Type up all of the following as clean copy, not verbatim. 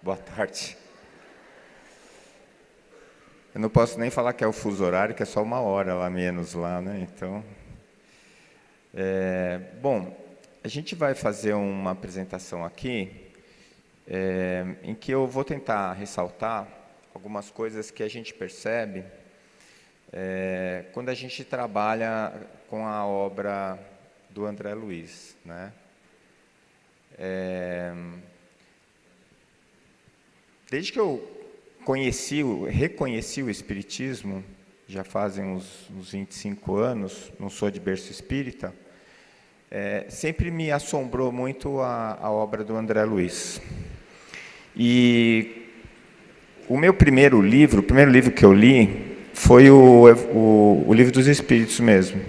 Boa tarde. Eu não posso nem falar que é o fuso horário, que é só 1 hora lá menos lá, né? Então, bom, a gente vai fazer uma apresentação aqui, em que eu vou tentar ressaltar algumas coisas que a gente percebe quando a gente trabalha com a obra do André Luiz, né? Desde que eu reconheci o Espiritismo, já fazem uns 25 anos, não sou de berço espírita, sempre me assombrou muito a obra do André Luiz. E o primeiro livro que eu li, foi o Livro dos Espíritos mesmo.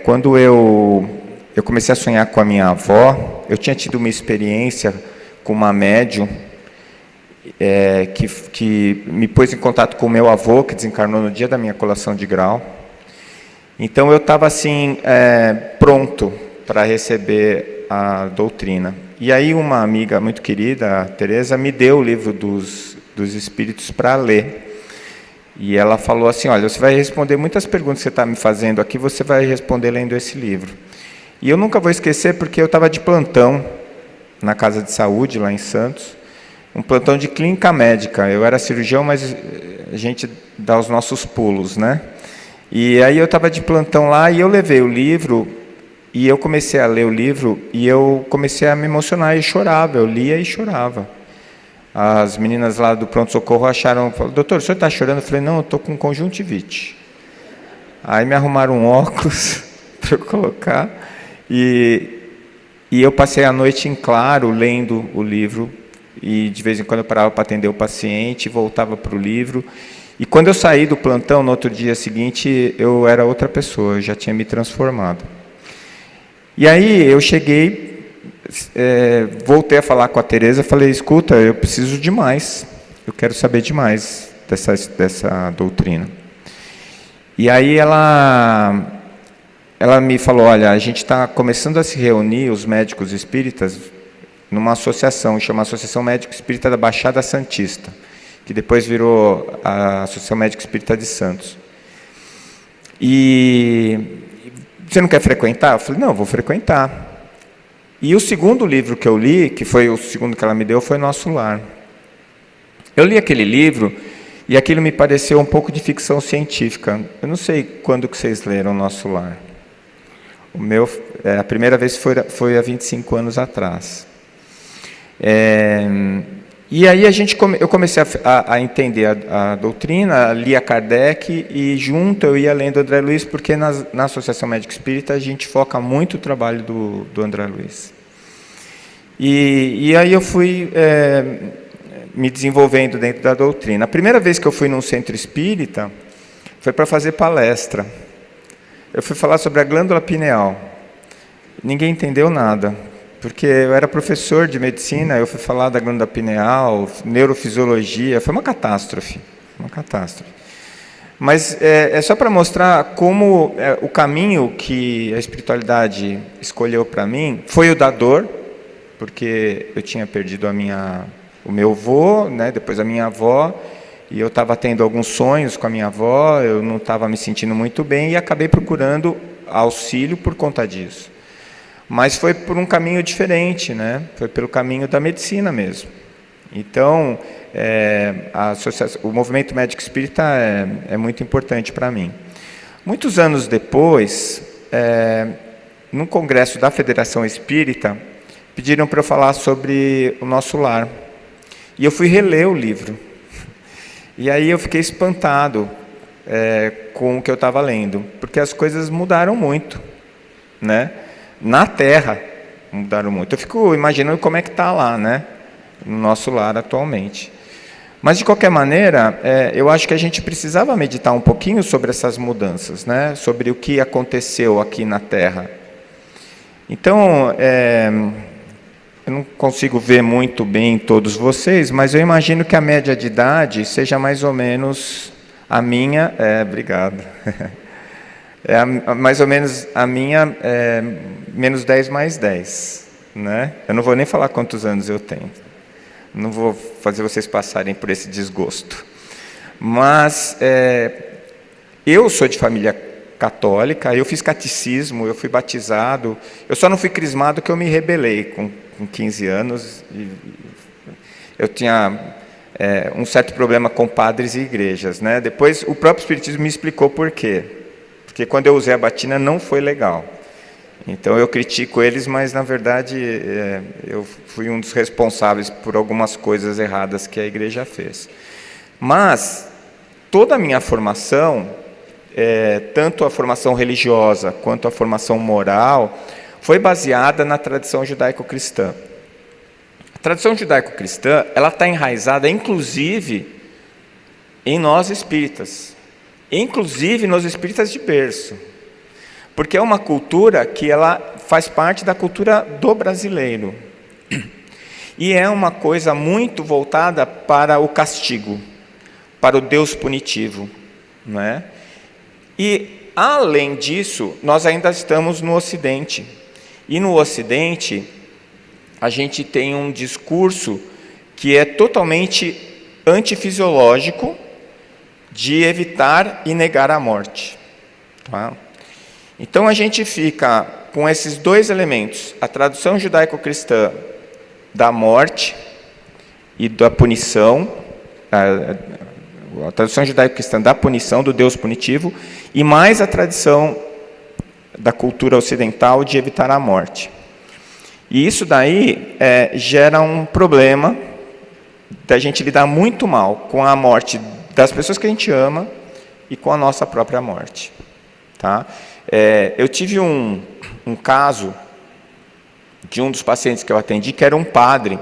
Quando eu comecei a sonhar com a minha avó, eu tinha tido uma experiência com uma médium, que me pôs em contato com o meu avô, que desencarnou no dia da minha colação de grau. Então eu estava assim, pronto para receber a doutrina. E aí uma amiga muito querida, a Tereza, me deu o Livro dos Espíritos para ler. E ela falou assim, olha, você vai responder muitas perguntas que você está me fazendo aqui, você vai responder lendo esse livro. E eu nunca vou esquecer, porque eu estava de plantão na Casa de Saúde, lá em Santos, um plantão de clínica médica. Eu era cirurgião, mas a gente dá os nossos pulos, né? E aí eu estava de plantão lá e eu levei o livro, e eu comecei a ler o livro, e eu comecei a me emocionar e chorava, eu lia e chorava. As meninas lá do pronto-socorro acharam, falaram, doutor, o senhor está chorando? Eu falei, não, eu estou com conjuntivite. Aí me arrumaram um óculos para eu colocar, e eu passei a noite em claro lendo o livro, e de vez em quando eu parava para atender o paciente, voltava para o livro. E quando eu saí do plantão, no outro dia seguinte, eu era outra pessoa, eu já tinha me transformado. E aí eu cheguei, voltei a falar com a Tereza, falei, escuta, eu preciso de mais, eu quero saber demais dessa doutrina. E aí ela me falou, olha, a gente está começando a se reunir, os médicos espíritas, numa associação, chama Associação Médico Espírita da Baixada Santista, que depois virou a Associação Médico Espírita de Santos. E você não quer frequentar? Eu falei, não, eu vou frequentar. E o segundo livro que eu li, que foi o segundo que ela me deu, foi Nosso Lar. Eu li aquele livro e aquilo me pareceu um pouco de ficção científica. Eu não sei quando que vocês leram Nosso Lar. O meu, a primeira vez foi há 25 anos atrás. E aí eu comecei a entender a doutrina, lia Kardec e junto eu ia lendo André Luiz, porque na Associação Médico Espírita a gente foca muito o trabalho do André Luiz. E aí eu fui me desenvolvendo dentro da doutrina. A primeira vez que eu fui num centro espírita foi para fazer palestra. Eu fui falar sobre a glândula pineal. Ninguém entendeu nada. Porque eu era professor de medicina, eu fui falar da glândula pineal, neurofisiologia, foi uma catástrofe. Mas é só para mostrar como o caminho que a espiritualidade escolheu para mim foi o da dor, porque eu tinha perdido o meu avô, né, depois a minha avó, e eu estava tendo alguns sonhos com a minha avó, eu não estava me sentindo muito bem e acabei procurando auxílio por conta disso. Mas foi por um caminho diferente, né? Foi pelo caminho da medicina mesmo. Então, o movimento médico espírita é muito importante para mim. Muitos anos depois, num congresso da Federação Espírita, pediram para eu falar sobre o Nosso Lar. E eu fui reler o livro. E aí eu fiquei espantado com o que eu estava lendo, porque as coisas mudaram muito, né? Na Terra mudaram muito. Eu fico imaginando como é que está lá, né? No Nosso Lar atualmente. Mas, de qualquer maneira, eu acho que a gente precisava meditar um pouquinho sobre essas mudanças, né? Sobre o que aconteceu aqui na Terra. Então, eu não consigo ver muito bem todos vocês, mas eu imagino que a média de idade seja mais ou menos a minha... obrigado. Mais ou menos a minha, menos 10 mais 10. Né? Eu não vou nem falar quantos anos eu tenho. não vou fazer vocês passarem por esse desgosto. Mas eu sou de família católica, eu fiz catecismo, eu fui batizado, eu só não fui crismado que eu me rebelei com 15 anos. Eu tinha um certo problema com padres e igrejas, né? Depois o próprio Espiritismo me explicou por quê. Porque quando eu usei a batina não foi legal. Então eu critico eles, mas na verdade eu fui um dos responsáveis por algumas coisas erradas que a igreja fez. Mas toda a minha formação, tanto a formação religiosa quanto a formação moral, foi baseada na tradição judaico-cristã. A tradição judaico-cristã, ela está enraizada, inclusive, em nós espíritas, inclusive nos espíritas de berço, porque é uma cultura que ela faz parte da cultura do brasileiro, e é uma coisa muito voltada para o castigo, para o Deus punitivo, não é? E, além disso, nós ainda estamos no Ocidente. E no Ocidente, a gente tem um discurso que é totalmente antifisiológico de evitar e negar a morte. Tá? Então, a gente fica com esses dois elementos, a tradução judaico-cristã da morte e da punição, a tradição judaico-cristã da punição, do Deus punitivo, e mais a tradição da cultura ocidental de evitar a morte. E isso daí gera um problema da gente lidar muito mal com a morte das pessoas que a gente ama e com a nossa própria morte. Tá? Eu tive um caso de um dos pacientes que eu atendi, que era um padre,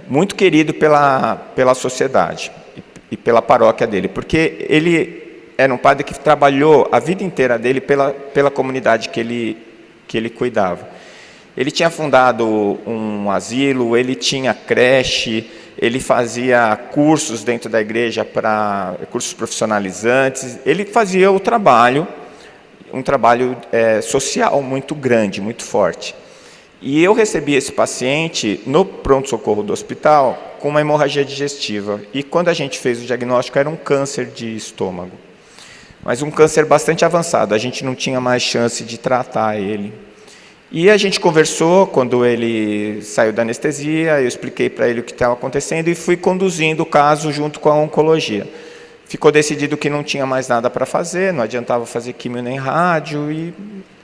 muito querido pela sociedade e pela paróquia dele, porque ele era um padre que trabalhou a vida inteira dele pela comunidade que ele cuidava. Ele tinha fundado um asilo, ele tinha creche, ele fazia cursos dentro da igreja, cursos profissionalizantes, ele fazia um trabalho social muito grande, muito forte. E eu recebi esse paciente no pronto-socorro do hospital com uma hemorragia digestiva. E quando a gente fez o diagnóstico, era um câncer de estômago. Mas um câncer bastante avançado, a gente não tinha mais chance de tratar ele. E a gente conversou, quando ele saiu da anestesia, eu expliquei para ele o que estava acontecendo e fui conduzindo o caso junto com a oncologia. Ficou decidido que não tinha mais nada para fazer, não adiantava fazer químio nem rádio, e,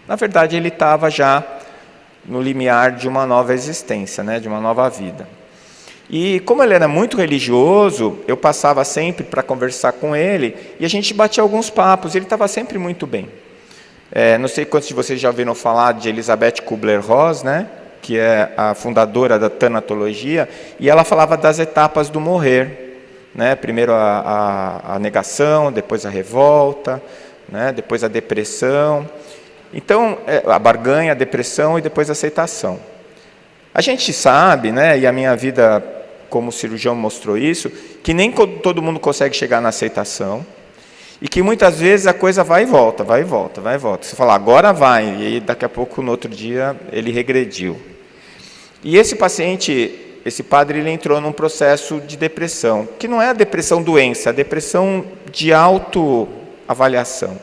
na verdade, ele estava já no limiar de uma nova existência, né, de uma nova vida. E como ele era muito religioso, eu passava sempre para conversar com ele, e a gente batia alguns papos, ele estava sempre muito bem. Não sei quantos de vocês já ouviram falar de Elizabeth Kubler-Ross, né, que é a fundadora da tanatologia, e ela falava das etapas do morrer, né, primeiro a negação, depois a revolta, né, depois a depressão. Então, a barganha, a depressão e depois a aceitação. A gente sabe, né, e a minha vida como cirurgião mostrou isso, que nem todo mundo consegue chegar na aceitação, e que muitas vezes a coisa vai e volta, vai e volta, vai e volta. Você fala, agora vai, e aí daqui a pouco, no outro dia, ele regrediu. E esse paciente, esse padre, ele entrou num processo de depressão, que não é a depressão doença, é a depressão de autoavaliação.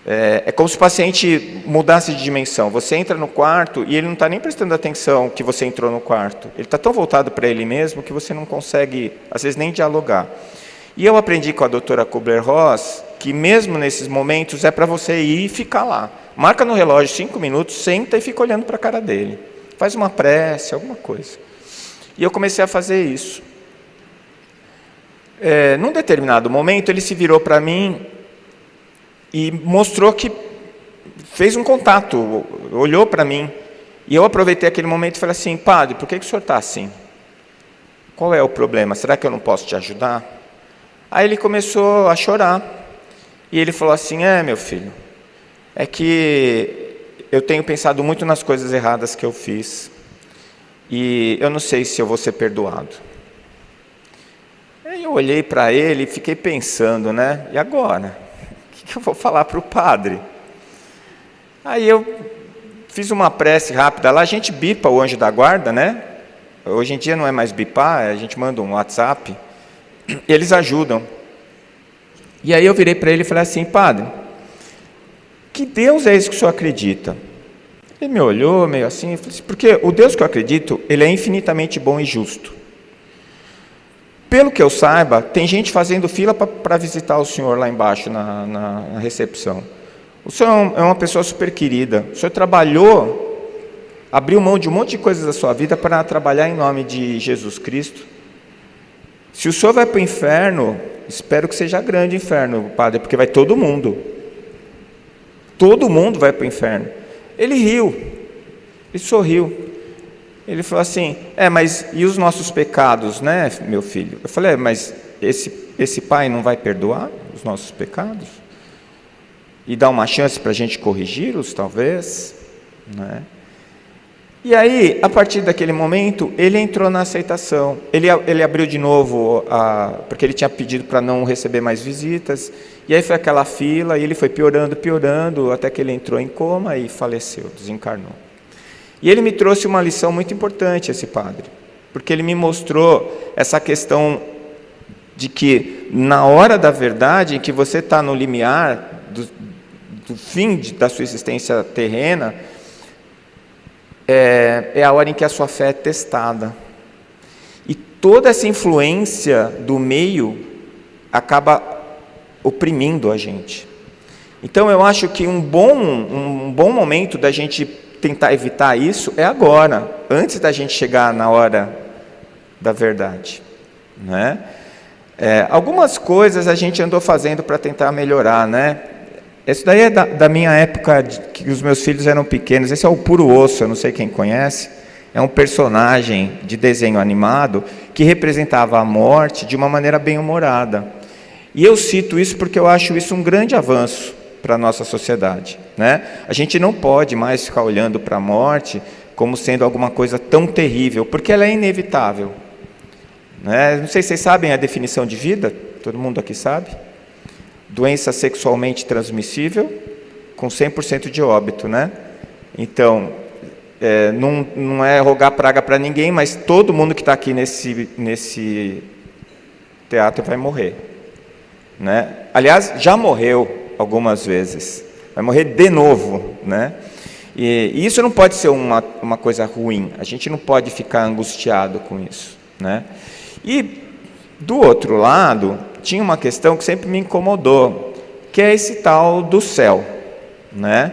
É como se o paciente mudasse de dimensão. Você entra no quarto e ele não está nem prestando atenção que você entrou no quarto. Ele está tão voltado para ele mesmo que você não consegue, às vezes, nem dialogar. E eu aprendi com a doutora Kubler-Ross que mesmo nesses momentos é para você ir e ficar lá. Marca no relógio 5 minutos, senta e fica olhando para a cara dele. Faz uma prece, alguma coisa. E eu comecei a fazer isso. Num determinado momento, ele se virou para mim e mostrou que fez um contato, olhou para mim. E eu aproveitei aquele momento e falei assim, padre, por que o senhor está assim? Qual é o problema? Será que eu não posso te ajudar? Aí ele começou a chorar. E ele falou assim, meu filho, é que eu tenho pensado muito nas coisas erradas que eu fiz. E eu não sei se eu vou ser perdoado. Aí eu olhei para ele e fiquei pensando, né? E agora? O que eu vou falar para o padre? Aí eu fiz uma prece rápida lá, a gente bipa o anjo da guarda, né? Hoje em dia não é mais bipar, a gente manda um WhatsApp, eles ajudam. E aí eu virei para ele e falei assim: padre, que Deus é esse que o senhor acredita? Ele me olhou meio assim, falei assim, porque o Deus que eu acredito, ele é infinitamente bom e justo. Pelo que eu saiba, tem gente fazendo fila para visitar o senhor lá embaixo na recepção. O senhor é uma pessoa super querida, o senhor trabalhou, abriu mão de um monte de coisas da sua vida para trabalhar em nome de Jesus Cristo. Se o senhor vai para o inferno, espero que seja grande o inferno, padre, porque vai todo mundo. Todo mundo vai para o inferno. Ele riu, ele sorriu. Ele falou assim: mas e os nossos pecados, né, meu filho? Eu falei: mas esse pai não vai perdoar os nossos pecados? E dar uma chance para a gente corrigi-los, talvez, né? E aí, a partir daquele momento, ele entrou na aceitação. Ele abriu de novo, porque ele tinha pedido para não receber mais visitas. E aí foi aquela fila, e ele foi piorando, até que ele entrou em coma e faleceu, desencarnou. E ele me trouxe uma lição muito importante, esse padre, porque ele me mostrou essa questão de que, na hora da verdade, em que você está no limiar do fim da sua existência terrena, é a hora em que a sua fé é testada. E toda essa influência do meio acaba oprimindo a gente. Então eu acho que um bom momento da gente tentar evitar isso é agora, antes da gente chegar na hora da verdade, né? Algumas coisas a gente andou fazendo para tentar melhorar, né? Isso daí é da minha época, que os meus filhos eram pequenos. Esse é o Puro Osso, eu não sei quem conhece. É um personagem de desenho animado que representava a morte de uma maneira bem-humorada. E eu cito isso porque eu acho isso um grande avanço para a nossa sociedade, né? A gente não pode mais ficar olhando para a morte como sendo alguma coisa tão terrível, porque ela é inevitável, né? Não sei se vocês sabem a definição de vida, todo mundo aqui sabe? Doença sexualmente transmissível com 100% de óbito, né? Então, não é rogar praga para ninguém, mas todo mundo que está aqui nesse teatro vai morrer, né? Aliás, já morreu algumas vezes, vai morrer de novo, né? E isso não pode ser uma coisa ruim, a gente não pode ficar angustiado com isso, né? E, do outro lado, tinha uma questão que sempre me incomodou, que é esse tal do céu, né?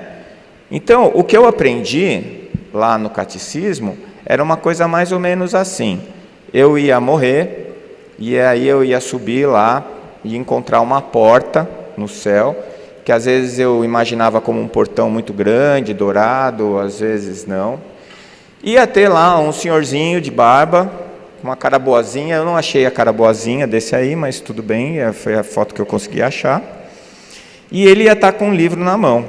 Então, o que eu aprendi lá no catecismo era uma coisa mais ou menos assim: eu ia morrer, e aí eu ia subir lá e encontrar uma porta no céu, que às vezes eu imaginava como um portão muito grande, dourado, às vezes não. Ia ter lá um senhorzinho de barba, uma cara boazinha. Eu não achei a cara boazinha desse aí, mas tudo bem, foi a foto que eu consegui achar. E ele ia estar com um livro na mão.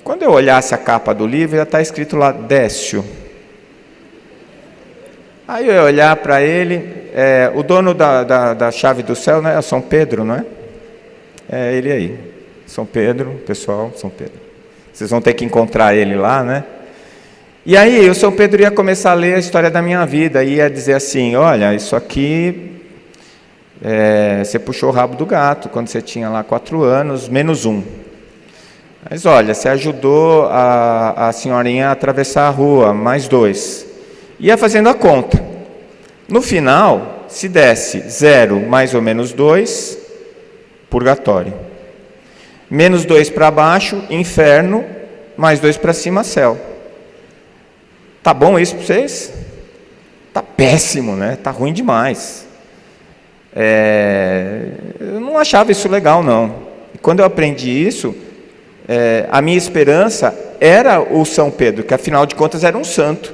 Quando eu olhasse a capa do livro, ia estar escrito lá, Décio. Aí eu ia olhar para ele, o dono da chave do céu, né, é São Pedro, não é? É ele aí, São Pedro, pessoal, São Pedro. Vocês vão ter que encontrar ele lá, né? E aí o São Pedro ia começar a ler a história da minha vida, e ia dizer assim: olha, isso aqui, você puxou o rabo do gato quando você tinha lá 4 anos, menos 1. Mas olha, você ajudou a senhorinha a atravessar a rua, mais 2. Ia fazendo a conta. No final, se desse 0 mais ou menos 2, purgatório. Menos 2 para baixo, inferno, mais 2 para cima, céu. Tá bom isso para vocês? Tá péssimo, né? Tá ruim demais. Eu não achava isso legal, não. E quando eu aprendi isso, a minha esperança era o São Pedro, que afinal de contas era um santo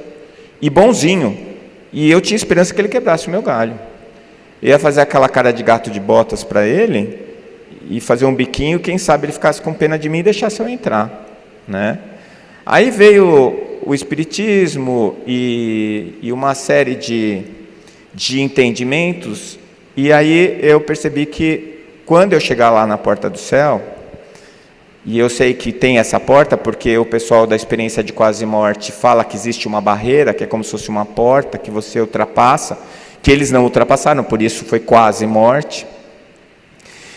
e bonzinho. E eu tinha esperança que ele quebrasse o meu galho. Eu ia fazer aquela cara de gato de botas para ele e fazer um biquinho, quem sabe ele ficasse com pena de mim e deixasse eu entrar, né? Aí veio o Espiritismo e uma série de entendimentos, e aí eu percebi que quando eu chegar lá na porta do céu, E eu sei que tem essa porta, porque o pessoal da experiência de quase morte fala que existe uma barreira, que é como se fosse uma porta, que você ultrapassa, que eles não ultrapassaram, por isso foi quase morte.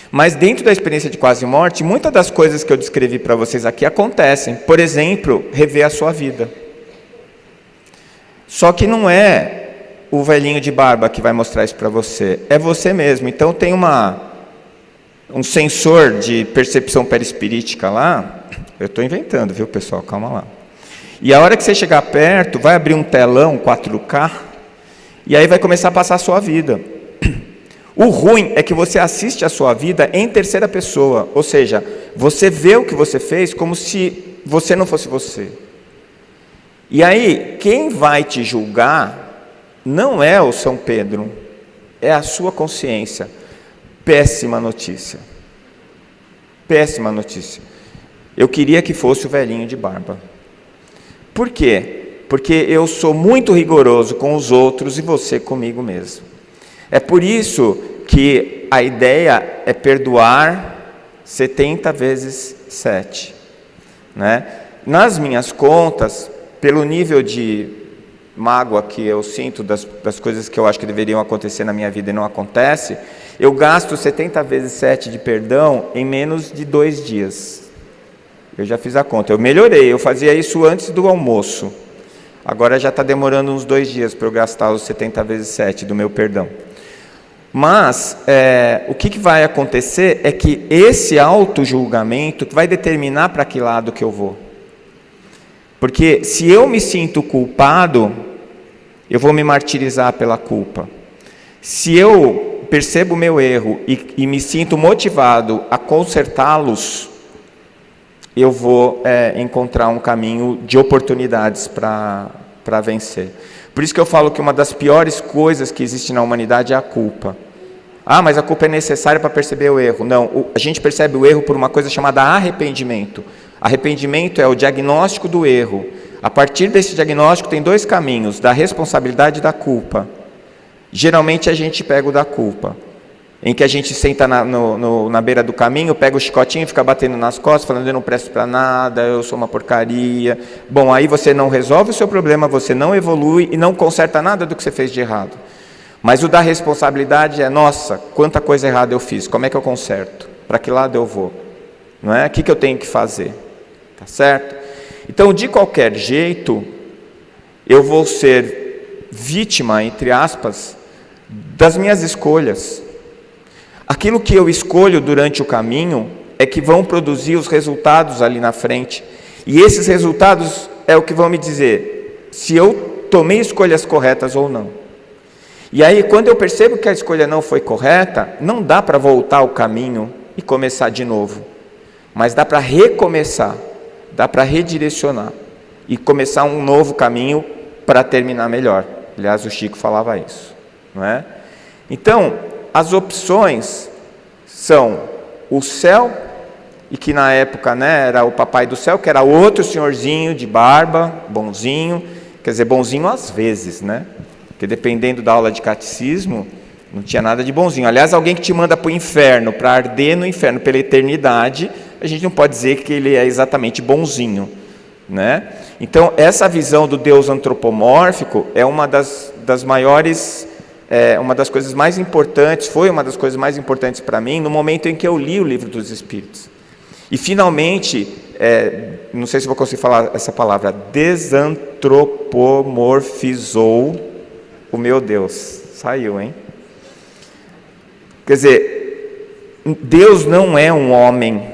Mas dentro da experiência de quase morte, muitas das coisas que eu descrevi para vocês aqui acontecem. Por exemplo, rever a sua vida. Só que não é o velhinho de barba que vai mostrar isso para você, é você mesmo. Então tem um sensor de percepção perispirítica lá, eu estou inventando, viu pessoal, calma lá. E a hora que você chegar perto, vai abrir um telão 4K, e aí vai começar a passar a sua vida. O ruim é que você assiste a sua vida em terceira pessoa, ou seja, você vê o que você fez como se você não fosse você. E aí, quem vai te julgar não é o São Pedro, é a sua consciência. Péssima notícia. Péssima notícia. Eu queria que fosse o velhinho de barba. Por quê? Porque eu sou muito rigoroso com os outros e você comigo mesmo. É por isso que a ideia é perdoar 70 vezes 7. Né? Nas minhas contas, pelo nível de mágoa que eu sinto das coisas que eu acho que deveriam acontecer na minha vida e não acontece, eu gasto 70 vezes 7 de perdão em menos de 2 dias. Eu já fiz a conta, eu melhorei, eu fazia isso antes do almoço. Agora já está demorando uns 2 dias para eu gastar os 70 vezes 7 do meu perdão. Mas o que vai acontecer é que esse auto-julgamento vai determinar para que lado que eu vou. Porque se eu me sinto culpado, eu vou me martirizar pela culpa. Se eu percebo o meu erro e me sinto motivado a consertá-los, eu vou encontrar um caminho de oportunidades para vencer. Por isso que eu falo que uma das piores coisas que existe na humanidade é a culpa. Ah, mas a culpa é necessária para perceber o erro. Não, a gente percebe o erro por uma coisa chamada arrependimento. Arrependimento é o diagnóstico do erro. A partir desse diagnóstico tem 2 caminhos, da responsabilidade e da culpa. Geralmente a gente pega o da culpa, em que a gente senta na beira do caminho, pega o chicotinho e fica batendo nas costas, falando eu não presto para nada, eu sou uma porcaria. Bom, aí você não resolve o seu problema, você não evolui e não conserta nada do que você fez de errado. Mas o da responsabilidade é, nossa, quanta coisa errada eu fiz, como é que eu conserto? Para que lado eu vou? Não é? O que eu tenho que fazer? Tá certo? Então, de qualquer jeito, eu vou ser vítima, entre aspas, das minhas escolhas. Aquilo que eu escolho durante o caminho é que vão produzir os resultados ali na frente. E esses resultados é o que vão me dizer se eu tomei escolhas corretas ou não. E aí, quando eu percebo que a escolha não foi correta, não dá para voltar ao caminho e começar de novo. Mas dá para recomeçar, dá para redirecionar e começar um novo caminho para terminar melhor. Aliás, o Chico falava isso, não é? Então, as opções são o céu, e que na época, né, era o papai do céu, que era outro senhorzinho de barba, bonzinho, quer dizer, bonzinho às vezes, né? Porque dependendo da aula de catecismo, não tinha nada de bonzinho. Aliás, alguém que te manda para o inferno, para arder no inferno pela eternidade, a gente não pode dizer que ele é exatamente bonzinho, né? Então, essa visão do Deus antropomórfico é uma das maiores, uma das coisas mais importantes, foi uma das coisas mais importantes para mim, no momento em que eu li o Livro dos Espíritos. E, finalmente, não sei se vou conseguir falar essa palavra, desantropomorfizou o meu Deus. Saiu, hein? Quer dizer, Deus não é um homem.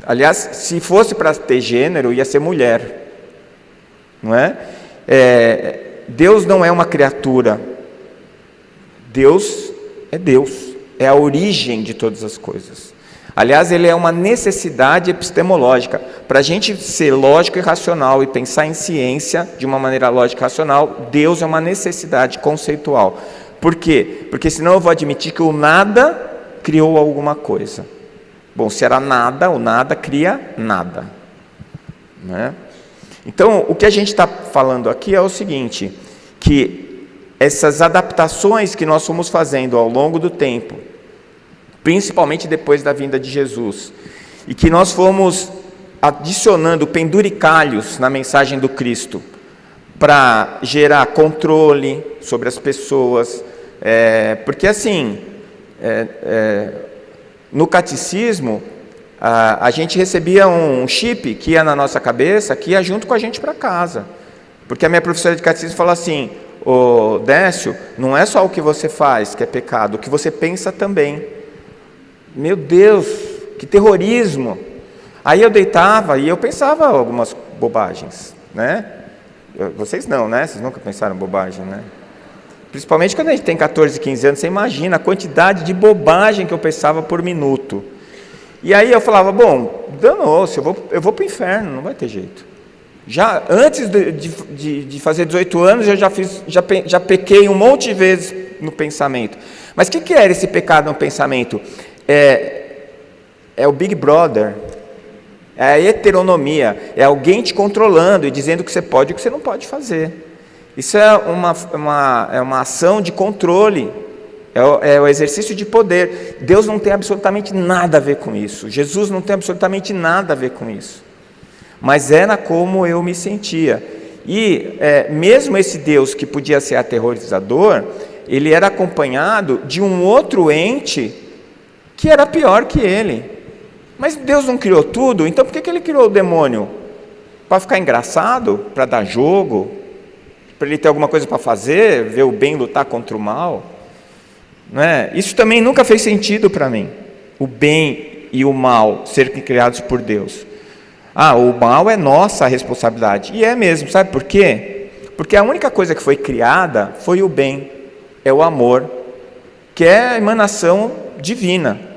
Aliás, se fosse para ter gênero, ia ser mulher. Não é? Deus não é uma criatura. Deus é Deus. É a origem de todas as coisas. Aliás, ele é uma necessidade epistemológica. Para a gente ser lógico e racional e pensar em ciência de uma maneira lógica e racional, Deus é uma necessidade conceitual. Por quê? Porque senão eu vou admitir que o nada criou alguma coisa. Bom, se era nada, o nada cria nada. Né? Então, o que a gente está falando aqui é o seguinte, que essas adaptações que nós fomos fazendo ao longo do tempo, principalmente depois da vinda de Jesus, e que nós fomos adicionando penduricalhos na mensagem do Cristo para gerar controle sobre as pessoas, porque assim, no catecismo, a gente recebia um chip que ia na nossa cabeça, que ia junto com a gente para casa, porque a minha professora de catecismo falou assim: ô Décio, não é só o que você faz que é pecado, o que você pensa também. Meu Deus, que terrorismo! Aí eu deitava e eu pensava algumas bobagens, né? Vocês não, né? Vocês nunca pensaram bobagem, né? Principalmente quando a gente tem 14, 15 anos, você imagina a quantidade de bobagem que eu pensava por minuto. E aí eu falava, bom, danou-se, eu vou para o inferno, não vai ter jeito. Já antes de fazer 18 anos, eu já pequei um monte de vezes no pensamento. Mas o que era esse pecado no pensamento? É o Big Brother, é a heteronomia, é alguém te controlando e dizendo o que você pode e o que você não pode fazer. Isso é uma ação de controle, é o exercício de poder. Deus não tem absolutamente nada a ver com isso, Jesus não tem absolutamente nada a ver com isso, mas era como eu me sentia. E mesmo esse Deus que podia ser aterrorizador, ele era acompanhado de um outro ente que era pior que ele. Mas Deus não criou tudo, então por que ele criou o demônio? Para ficar engraçado? Para dar jogo? Para ele ter alguma coisa para fazer? Ver o bem lutar contra o mal? Não é? Isso também nunca fez sentido para mim. O bem e o mal serem criados por Deus. O mal é nossa responsabilidade. E é mesmo, sabe por quê? Porque a única coisa que foi criada foi o bem, é o amor, que é a emanação divina.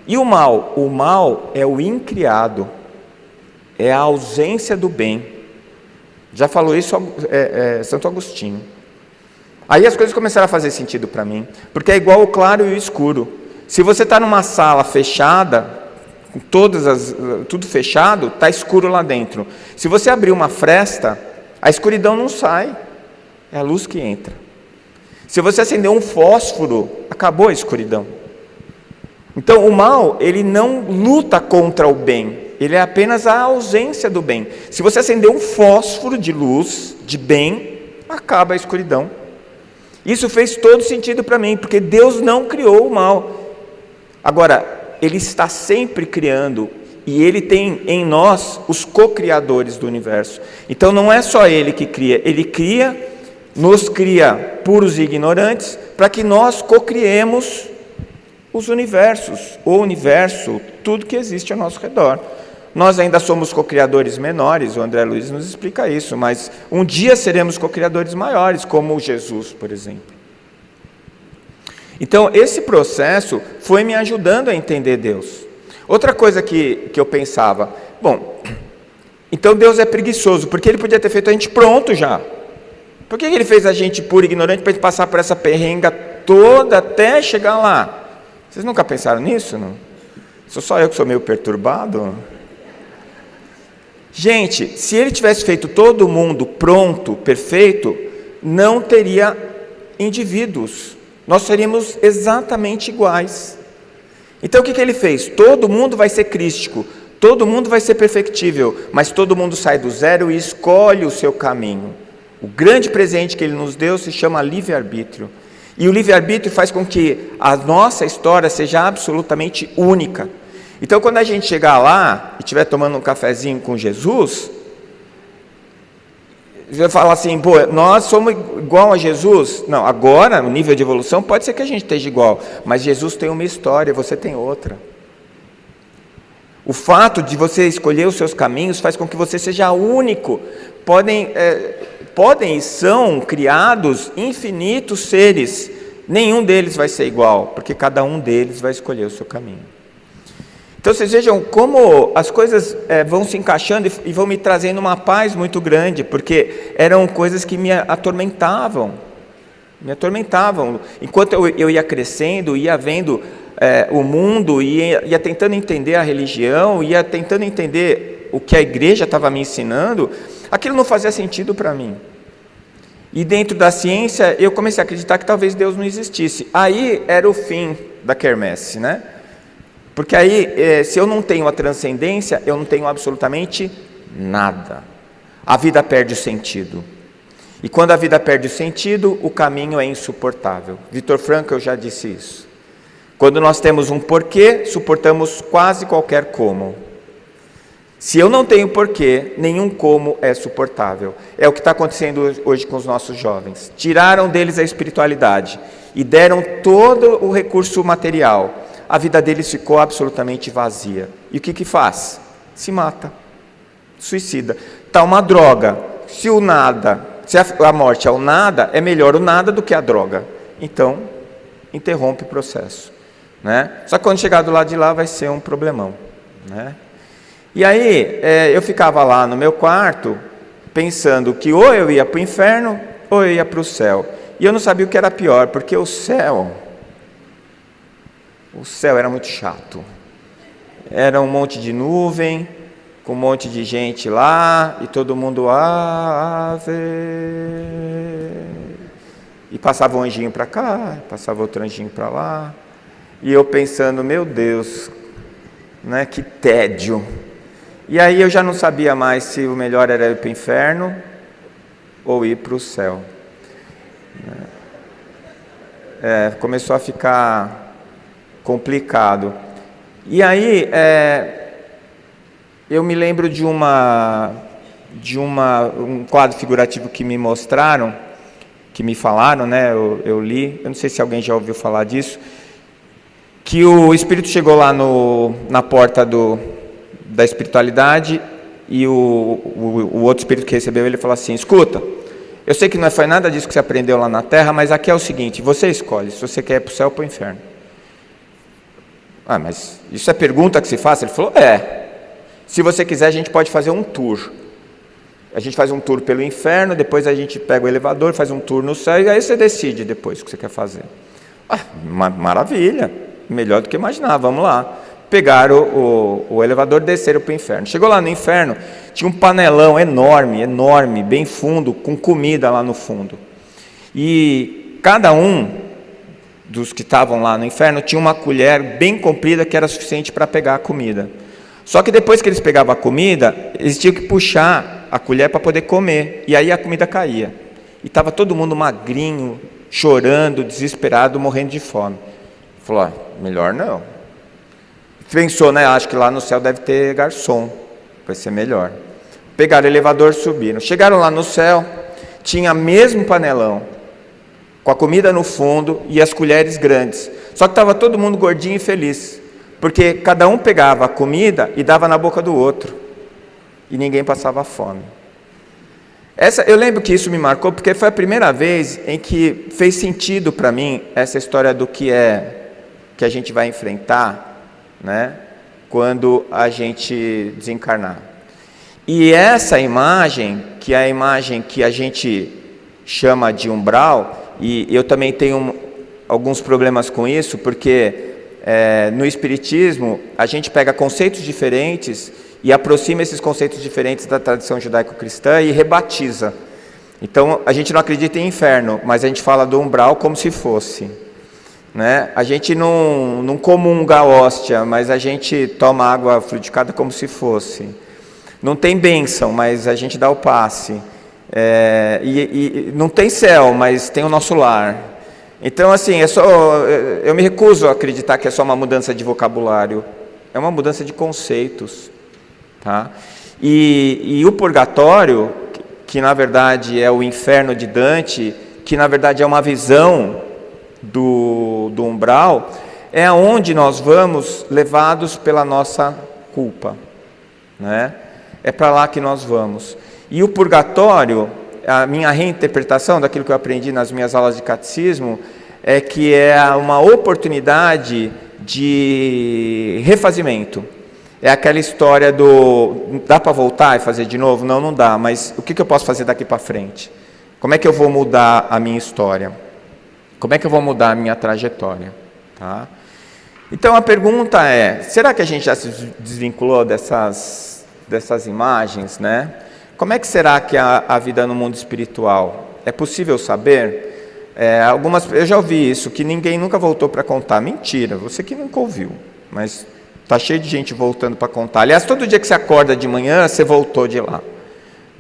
E o mal? O mal é o incriado, é a ausência do bem. Já falou isso Santo Agostinho. Aí as coisas começaram a fazer sentido para mim, porque é igual o claro e o escuro. Se você está numa sala fechada, com tudo fechado, está escuro lá dentro. Se você abrir uma fresta, a escuridão não sai, é a luz que entra. Se você acender um fósforo, acabou a escuridão. Então o mal, ele não luta contra o bem, ele é apenas a ausência do bem. Se você acender um fósforo de luz, de bem, acaba a escuridão. Isso fez todo sentido para mim, porque Deus não criou o mal. Agora, Ele está sempre criando, e Ele tem em nós os co-criadores do universo. Então não é só Ele que cria, Ele cria, nos cria puros e ignorantes, para que nós co-criemos os universos, o universo, tudo que existe ao nosso redor. Nós ainda somos co-criadores menores, o André Luiz nos explica isso, mas um dia seremos co-criadores maiores, como Jesus, por exemplo. Então, esse processo foi me ajudando a entender Deus. Outra coisa que eu pensava, bom, então Deus é preguiçoso, porque Ele podia ter feito a gente pronto já. Por que Ele fez a gente puro e ignorante para a gente passar por essa perrenga toda até chegar lá? Vocês nunca pensaram nisso, não? Sou só eu que sou meio perturbado? Gente, se Ele tivesse feito todo mundo pronto, perfeito, não teria indivíduos. Nós seríamos exatamente iguais. Então o que Ele fez? Todo mundo vai ser crístico, todo mundo vai ser perfectível, mas todo mundo sai do zero e escolhe o seu caminho. O grande presente que Ele nos deu se chama livre-arbítrio. E o livre-arbítrio faz com que a nossa história seja absolutamente única. Então, quando a gente chegar lá e estiver tomando um cafezinho com Jesus, você vai falar assim, nós somos igual a Jesus? Não, agora, no nível de evolução, pode ser que a gente esteja igual, mas Jesus tem uma história, você tem outra. O fato de você escolher os seus caminhos faz com que você seja único. Podem e são criados infinitos seres, nenhum deles vai ser igual, porque cada um deles vai escolher o seu caminho. Então vocês vejam como as coisas vão se encaixando e vão me trazendo uma paz muito grande, porque eram coisas que me atormentavam. Enquanto eu ia crescendo, ia vendo o mundo, ia tentando entender a religião, ia tentando entender o que a igreja estava me ensinando, aquilo não fazia sentido para mim. E dentro da ciência, eu comecei a acreditar que talvez Deus não existisse. Aí era o fim da quermesse, né? Porque aí, se eu não tenho a transcendência, eu não tenho absolutamente nada. A vida perde o sentido. E quando a vida perde o sentido, o caminho é insuportável. Viktor Frankl já disse isso. Quando nós temos um porquê, suportamos quase qualquer como. Se eu não tenho porquê, nenhum como é suportável. É o que está acontecendo hoje com os nossos jovens. Tiraram deles a espiritualidade e deram todo o recurso material. A vida deles ficou absolutamente vazia. E o que faz? Se mata, suicida. Está uma droga. Se o nada, se a morte é o nada, é melhor o nada do que a droga. Então, interrompe o processo, né? Só que quando chegar do lado de lá vai ser um problemão, né? E aí, eu ficava lá no meu quarto, pensando que ou eu ia para o inferno, ou eu ia para o céu. E eu não sabia o que era pior, porque o céu era muito chato. Era um monte de nuvem, com um monte de gente lá, e todo mundo ave. E passava um anjinho para cá, passava outro anjinho para lá. E eu pensando, meu Deus, né, que tédio. E aí eu já não sabia mais se o melhor era ir para o inferno ou ir para o céu. Começou a ficar complicado. E aí, eu me lembro de um quadro figurativo que me mostraram, que me falaram, né? Eu li, eu não sei se alguém já ouviu falar disso, que o espírito chegou lá na porta da espiritualidade e o outro espírito que recebeu ele falou assim: escuta, eu sei que não foi nada disso que você aprendeu lá na Terra, mas aqui é o seguinte, você escolhe se você quer ir para o céu ou para o inferno. Mas isso é pergunta que se faz? Ele falou, se você quiser a gente pode fazer um tour. A gente faz um tour pelo inferno, depois a gente pega o elevador, faz um tour no céu, e aí você decide depois o que você quer fazer. Maravilha, melhor do que imaginar, vamos lá. Pegaram o elevador e desceram para o inferno. Chegou lá no inferno, tinha um panelão enorme, bem fundo, com comida lá no fundo. E cada um dos que estavam lá no inferno tinha uma colher bem comprida que era suficiente para pegar a comida. Só que depois que eles pegavam a comida, eles tinham que puxar a colher para poder comer, e aí a comida caía. E estava todo mundo magrinho, chorando, desesperado, morrendo de fome. Falou, melhor não. Pensou, né, acho que lá no céu deve ter garçom, vai ser melhor. Pegaram o elevador, subiram. Chegaram lá no céu, tinha mesmo panelão, com a comida no fundo e as colheres grandes. Só que estava todo mundo gordinho e feliz, porque cada um pegava a comida e dava na boca do outro, e ninguém passava fome. Eu lembro que isso me marcou, porque foi a primeira vez em que fez sentido para mim essa história do que a gente vai enfrentar, né, quando a gente desencarnar. E essa imagem, que é a imagem que a gente chama de umbral, e eu também tenho alguns problemas com isso, porque no Espiritismo a gente pega conceitos diferentes e aproxima esses conceitos diferentes da tradição judaico-cristã e rebatiza. Então a gente não acredita em inferno, mas a gente fala do umbral como se fosse, né? A gente não comunga a hóstia, mas a gente toma água fluidificada como se fosse. Não tem bênção, mas a gente dá o passe. E não tem céu, mas tem o nosso lar. Então, assim, eu me recuso a acreditar que é só uma mudança de vocabulário. É uma mudança de conceitos, tá? E o purgatório, que na verdade é o inferno de Dante, que na verdade é uma visão do umbral, é onde nós vamos levados pela nossa culpa, né? É para lá que nós vamos. E o purgatório, a minha reinterpretação daquilo que eu aprendi nas minhas aulas de catecismo, é que é uma oportunidade de refazimento. É aquela história dá para voltar e fazer de novo? Não, não dá, mas o que eu posso fazer daqui para frente? Como é que eu vou mudar a minha história? Como é que eu vou mudar a minha trajetória? Tá? Então a pergunta é, será que a gente já se desvinculou dessas imagens, né? Como é que será que é a vida no mundo espiritual? É possível saber? Eu já ouvi isso, que ninguém nunca voltou para contar. Mentira, você que nunca ouviu. Mas Está cheio de gente voltando para contar. Aliás, todo dia que você acorda de manhã, você voltou de lá.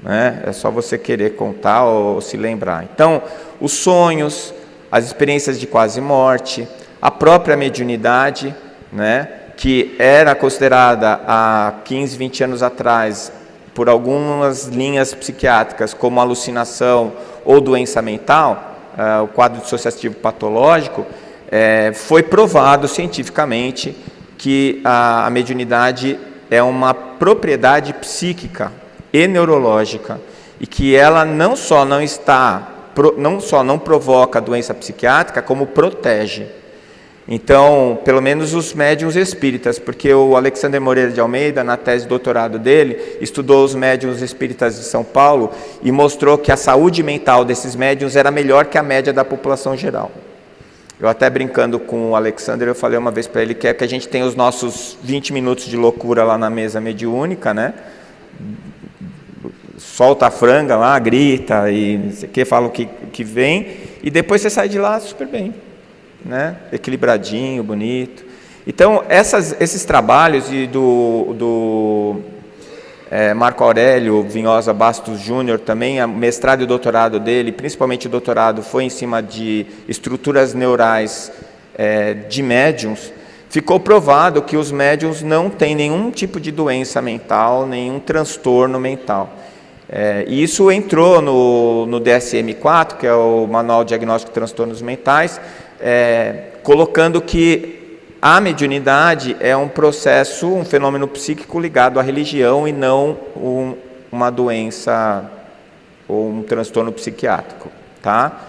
Né? É só você querer contar ou se lembrar. Então, os sonhos, as experiências de quase morte, a própria mediunidade, né? Que era considerada há 15, 20 anos atrás, por algumas linhas psiquiátricas, como alucinação ou doença mental, o quadro dissociativo patológico, foi provado cientificamente que a mediunidade é uma propriedade psíquica e neurológica, e que ela não só não provoca doença psiquiátrica, como protege. Então, pelo menos os médiuns espíritas, porque o Alexander Moreira de Almeida, na tese de doutorado dele, estudou os médiuns espíritas de São Paulo e mostrou que a saúde mental desses médiuns era melhor que a média da população geral. Eu até brincando com o Alexander, eu falei uma vez para ele que a gente tem os nossos 20 minutos de loucura lá na mesa mediúnica, né? Solta a franga lá, grita e não sei o que, fala o que vem, e depois você sai de lá super bem. Né? Equilibradinho, bonito. Então, esses trabalhos do Marco Aurélio Vinhosa Bastos Júnior, também, o mestrado e o doutorado dele, principalmente o doutorado, foi em cima de estruturas neurais de médiums. Ficou provado que os médiums não têm nenhum tipo de doença mental, nenhum transtorno mental. E isso entrou no DSM-4, que é o Manual Diagnóstico de Transtornos Mentais, colocando que a mediunidade é um processo, um fenômeno psíquico ligado à religião e não uma doença ou um transtorno psiquiátrico. Tá?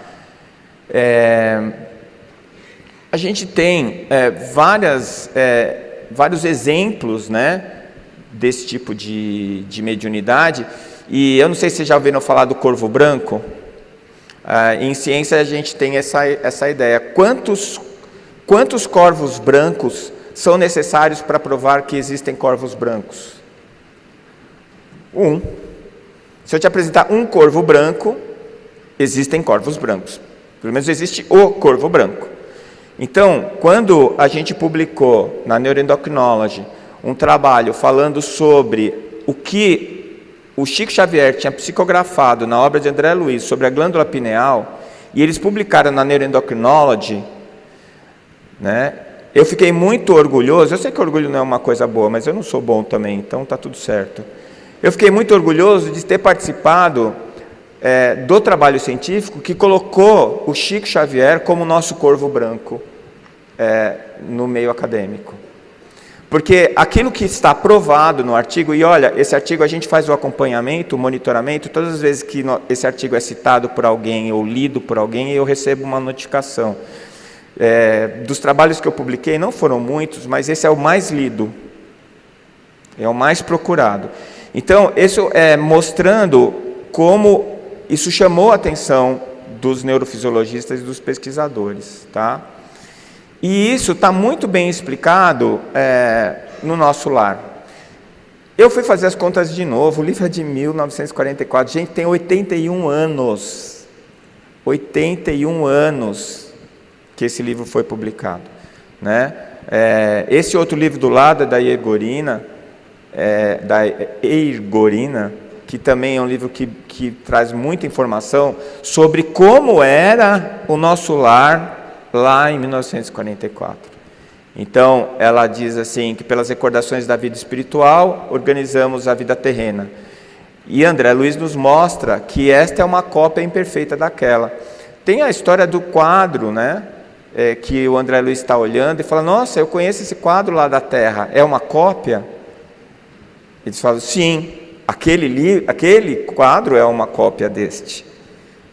A gente tem vários exemplos, né, desse tipo de mediunidade, e eu não sei se vocês já ouviram falar do corvo branco. Em ciência a gente tem essa ideia. Quantos corvos brancos são necessários para provar que existem corvos brancos? Um. Se eu te apresentar um corvo branco, existem corvos brancos. Pelo menos existe o corvo branco. Então, quando a gente publicou na Neuroendocrinology um trabalho falando sobre o que o Chico Xavier tinha psicografado na obra de André Luiz sobre a glândula pineal, e eles publicaram na Neuroendocrinology, né? Eu fiquei muito orgulhoso. Eu sei que orgulho não é uma coisa boa, mas eu não sou bom também, então está tudo certo. Eu fiquei muito orgulhoso de ter participado do trabalho científico que colocou o Chico Xavier como nosso corvo branco no meio acadêmico. Porque aquilo que está provado no artigo, e olha, esse artigo a gente faz o acompanhamento, o monitoramento, todas as vezes que esse artigo é citado por alguém ou lido por alguém, eu recebo uma notificação. Dos trabalhos que eu publiquei, não foram muitos, mas esse é o mais lido, é o mais procurado. Então, isso mostrando como isso chamou a atenção dos neurofisiologistas e dos pesquisadores, tá? E isso está muito bem explicado no nosso lar. Eu fui fazer as contas de novo, o livro é de 1944, gente, tem 81 anos. 81 anos que esse livro foi publicado. Né? Esse outro livro do lado é da Eirgorina, que também é um livro que traz muita informação sobre como era o nosso lar lá em 1944. Então, ela diz assim, que pelas recordações da vida espiritual, organizamos a vida terrena. E André Luiz nos mostra que esta é uma cópia imperfeita daquela. Tem a história do quadro, né, que o André Luiz está olhando e fala, nossa, eu conheço esse quadro lá da Terra, é uma cópia? Eles falam, sim, aquele quadro é uma cópia deste.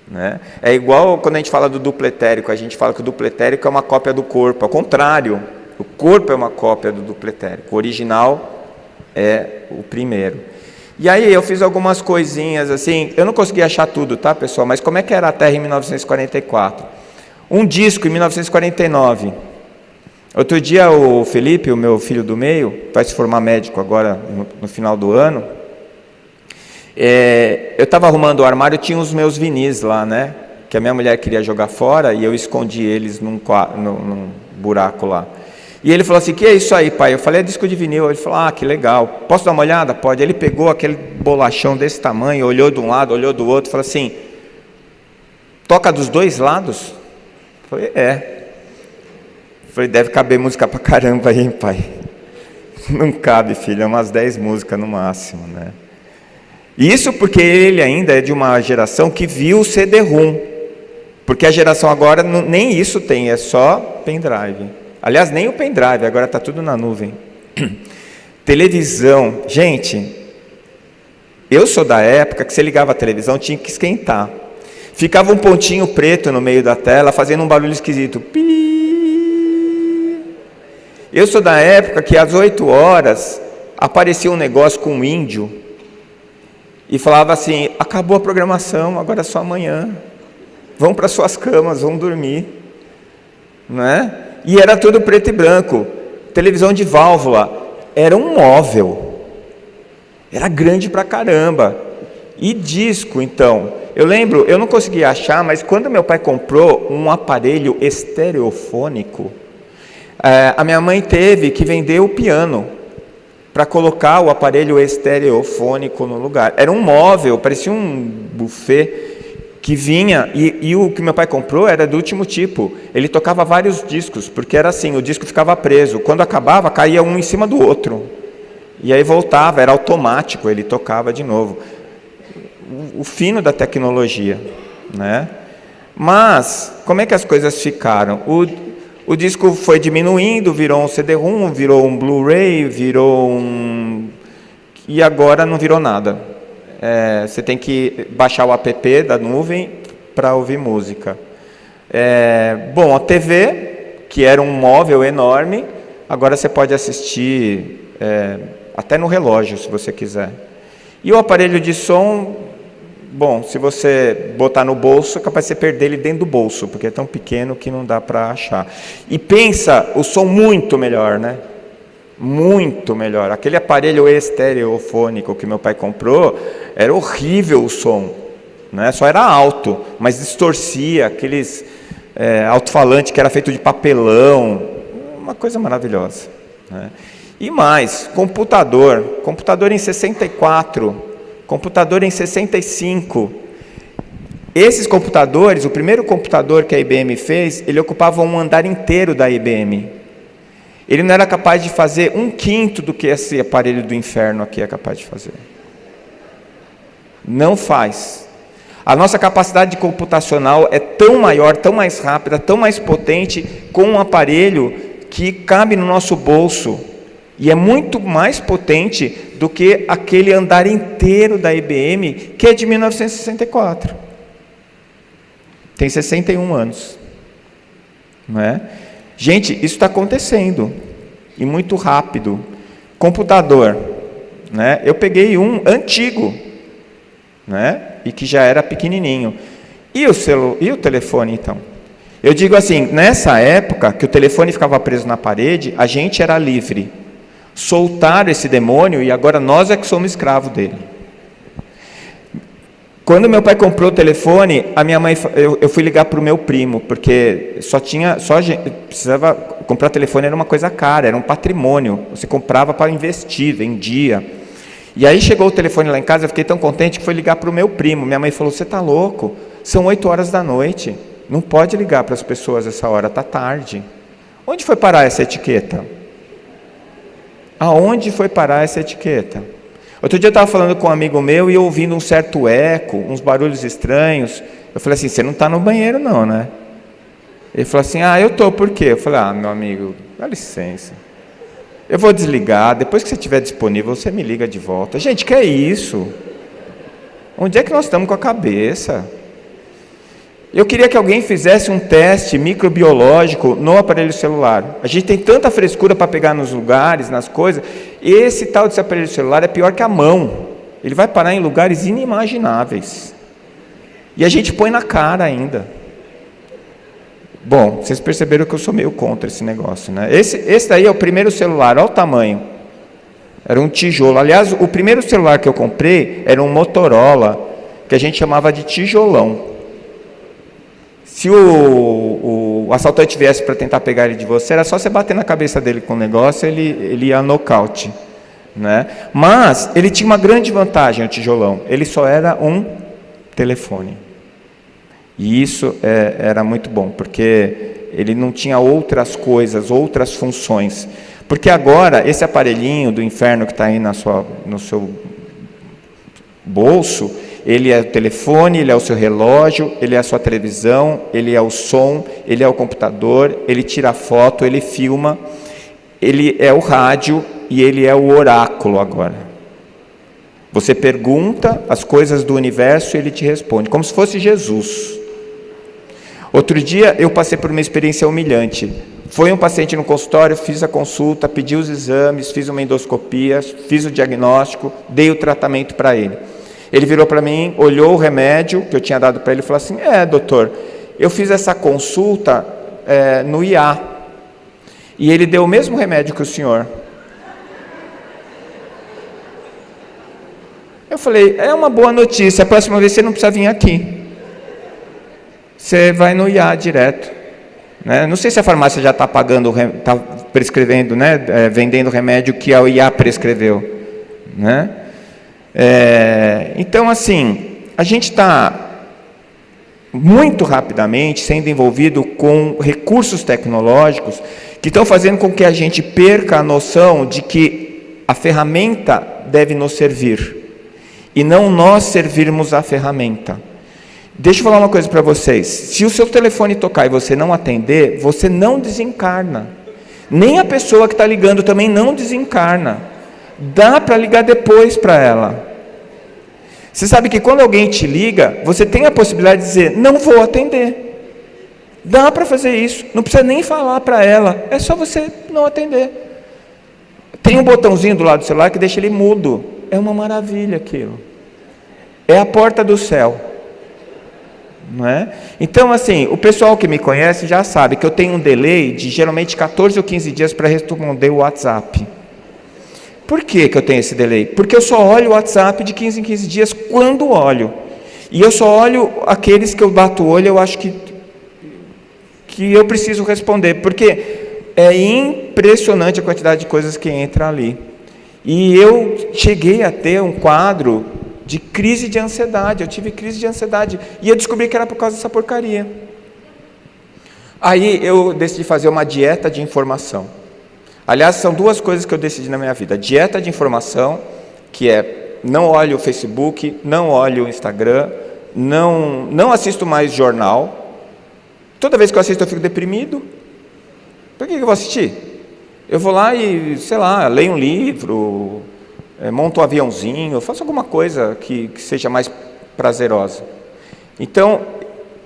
Né? É igual quando a gente fala do duplo etérico, a gente fala que o duplo etérico é uma cópia do corpo, ao contrário, o corpo é uma cópia do duplo etérico, o original é o primeiro. E aí eu fiz algumas coisinhas assim, eu não consegui achar tudo, tá, pessoal, mas como é que era a Terra em 1944? Um disco em 1949. Outro dia o Felipe, o meu filho do meio, vai se formar médico agora no final do ano. Eu estava arrumando o armário, tinha os meus vinis lá, né? Que a minha mulher queria jogar fora e eu escondi eles num buraco lá. E ele falou assim, que é isso aí, pai? Eu falei, é disco de vinil. Ele falou, que legal. Posso dar uma olhada? Pode. Ele pegou aquele bolachão desse tamanho, olhou de um lado, olhou do outro, falou assim, toca dos dois lados? Eu falei, Eu falei, deve caber música pra caramba aí, hein, pai? Não cabe, filho, é umas 10 músicas no máximo, né? Isso porque ele ainda é de uma geração que viu o CD-ROM. Porque a geração agora nem isso tem, é só pendrive. Aliás, nem o pendrive, agora está tudo na nuvem. Televisão. Gente, eu sou da época que você ligava a televisão, tinha que esquentar. Ficava um pontinho preto no meio da tela, fazendo um barulho esquisito. Pi. Eu sou da época que às 8 horas aparecia um negócio com um índio e falava assim, acabou a programação, agora é só amanhã. Vão para suas camas, vão dormir. Não é? E era tudo preto e branco. Televisão de válvula. Era um móvel. Era grande pra caramba. E disco, então. Eu lembro, eu não conseguia achar, mas quando meu pai comprou um aparelho estereofônico, a minha mãe teve que vender o piano para colocar o aparelho estereofônico no lugar. Era um móvel, parecia um buffet que vinha, e o que meu pai comprou era do último tipo. Ele tocava vários discos, porque era assim, o disco ficava preso. Quando acabava, caía um em cima do outro. E aí voltava, era automático, ele tocava de novo. O fino da tecnologia, né? Mas, como é que as coisas ficaram? O disco foi diminuindo, virou um CD-ROM, virou um Blu-ray, virou um... E agora não virou nada. Você tem que baixar o app da nuvem para ouvir música. Bom, a TV, que era um móvel enorme, agora você pode assistir até no relógio, se você quiser. E o aparelho de som, bom, se você botar no bolso, é capaz de você perder ele dentro do bolso, porque é tão pequeno que não dá para achar. E pensa, o som muito melhor, né? Muito melhor. Aquele aparelho estereofônico que meu pai comprou, era horrível o som, né? Só era alto, mas distorcia, aqueles alto-falante que era feito de papelão, uma coisa maravilhosa, né? E mais, computador em 64, computador em 65. Esses computadores, o primeiro computador que a IBM fez, ele ocupava um andar inteiro da IBM. Ele não era capaz de fazer 1/5 do que esse aparelho do inferno aqui é capaz de fazer. Não faz. A nossa capacidade computacional é tão maior, tão mais rápida, tão mais potente, com um aparelho que cabe no nosso bolso. E é muito mais potente do que aquele andar inteiro da IBM, que é de 1964. Tem 61 anos. Não é? Gente, isso está acontecendo, e muito rápido. Computador, né? Eu peguei um antigo, né? E que já era pequenininho. E o telefone, então? Eu digo assim, nessa época, que o telefone ficava preso na parede, a gente era livre. Soltaram esse demônio, e agora nós é que somos escravos dele. Quando meu pai comprou o telefone, a minha mãe, eu fui ligar para o meu primo, porque precisava comprar telefone, era uma coisa cara, era um patrimônio, você comprava para investir, vendia. E aí chegou o telefone lá em casa, eu fiquei tão contente que fui ligar para o meu primo. Minha mãe falou, você está louco? São 8 horas da noite, não pode ligar para as pessoas essa hora, está tarde. Onde foi parar essa etiqueta? Aonde foi parar essa etiqueta? Outro dia eu estava falando com um amigo meu e ouvindo um certo eco, uns barulhos estranhos. Eu falei assim, você não está no banheiro não, né? Ele falou assim, eu estou, por quê? Eu falei, meu amigo, dá licença. Eu vou desligar, depois que você estiver disponível, você me liga de volta. Gente, que é isso? Onde é que nós estamos com a cabeça? Eu queria que alguém fizesse um teste microbiológico no aparelho celular. A gente tem tanta frescura para pegar nos lugares, nas coisas. Esse tal desse aparelho celular é pior que a mão. Ele vai parar em lugares inimagináveis. E a gente põe na cara ainda. Bom, vocês perceberam que eu sou meio contra esse negócio, né? Esse daí é o primeiro celular, olha o tamanho. Era um tijolo. Aliás, o primeiro celular que eu comprei era um Motorola, que a gente chamava de tijolão. Se o o assaltante viesse para tentar pegar ele de você, era só você bater na cabeça dele com o negócio, ele ia nocaute, né? Mas ele tinha uma grande vantagem, o tijolão, ele só era um telefone. E isso era muito bom, porque ele não tinha outras coisas, outras funções. Porque agora, esse aparelhinho do inferno que está aí no seu bolso, ele é o telefone, ele é o seu relógio, ele é a sua televisão, ele é o som, ele é o computador, ele tira foto, ele filma, ele é o rádio e ele é o oráculo agora. Você pergunta as coisas do universo e ele te responde, como se fosse Jesus. Outro dia eu passei por uma experiência humilhante. Foi um paciente no consultório, fiz a consulta, pedi os exames, fiz uma endoscopia, fiz o diagnóstico, dei o tratamento para ele. Ele virou para mim, olhou o remédio que eu tinha dado para ele e falou assim, doutor, eu fiz essa consulta no IA, e ele deu o mesmo remédio que o senhor. Eu falei, é uma boa notícia, a próxima vez você não precisa vir aqui. Você vai no IA direto. Né? Não sei se a farmácia já está pagando, está prescrevendo, né? Vendendo remédio que a IA prescreveu. Né? Então, assim, a gente está muito rapidamente sendo envolvido com recursos tecnológicos que estão fazendo com que a gente perca a noção de que a ferramenta deve nos servir e não nós servirmos a ferramenta. Deixa eu falar uma coisa para vocês. Se o seu telefone tocar e você não atender, você não desencarna. Nem a pessoa que está ligando também não desencarna. Dá para ligar depois para ela. Você sabe que quando alguém te liga, você tem a possibilidade de dizer, não vou atender. Dá para fazer isso. Não precisa nem falar para ela. É só você não atender. Tem um botãozinho do lado do celular que deixa ele mudo. É uma maravilha aquilo. É a porta do céu. Não é? Então, assim, o pessoal que me conhece já sabe que eu tenho um delay de geralmente 14 ou 15 dias para responder o WhatsApp. Por que eu tenho esse delay? Porque eu só olho o WhatsApp de 15 em 15 dias quando olho. E eu só olho aqueles que eu bato o olho, eu acho que eu preciso responder, porque é impressionante a quantidade de coisas que entra ali. E eu cheguei a ter um quadro de crise de ansiedade, eu tive crise de ansiedade, e eu descobri que era por causa dessa porcaria. Aí eu decidi fazer uma dieta de informação. Aliás, são duas coisas que eu decidi na minha vida. Dieta de informação, que é, não olho o Facebook, não olho o Instagram, não assisto mais jornal. Toda vez que eu assisto eu fico deprimido. Por que eu vou assistir? Eu vou lá e, sei lá, leio um livro, monto um aviãozinho, faço alguma coisa que seja mais prazerosa. Então,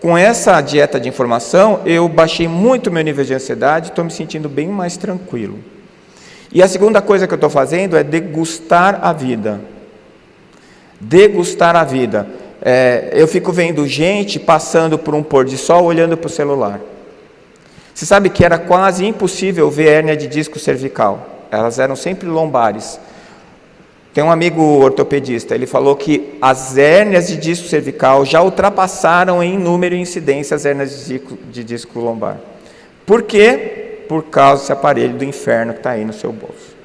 com essa dieta de informação, eu baixei muito meu nível de ansiedade, estou me sentindo bem mais tranquilo. E a segunda coisa que eu estou fazendo é degustar a vida. Degustar a vida. Eu fico vendo gente passando por um pôr de sol, olhando para o celular. Você sabe que era quase impossível ver hérnia de disco cervical. Elas eram sempre lombares. Tem um amigo ortopedista, ele falou que as hérnias de disco cervical já ultrapassaram em número e incidência as hérnias de disco lombar. Por quê? Por causa desse aparelho do inferno que está aí no seu bolso.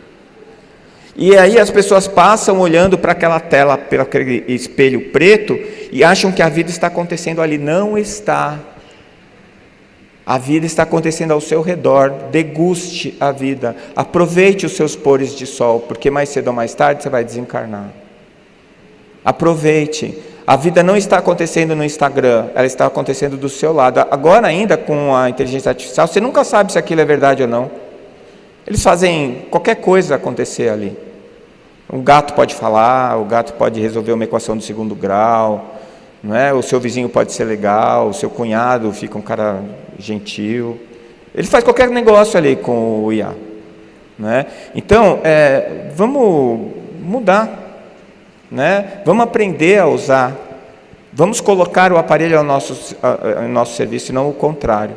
E aí as pessoas passam olhando para aquela tela, para aquele espelho preto, e acham que a vida está acontecendo ali. Não está. A vida está acontecendo ao seu redor. Deguste a vida, aproveite os seus pôres de sol, porque mais cedo ou mais tarde você vai desencarnar. Aproveite. A vida não está acontecendo no Instagram, ela está acontecendo do seu lado. Agora ainda com a inteligência artificial, você nunca sabe se aquilo é verdade ou não. Eles fazem qualquer coisa acontecer ali. Um gato pode falar, o gato pode resolver uma equação de segundo grau, não é? O seu vizinho pode ser legal, o seu cunhado fica um cara gentil. Ele faz qualquer negócio ali com o IA. Não é? Então, vamos mudar. Né? Vamos aprender a usar. Vamos colocar o aparelho ao nosso serviço e não o contrário.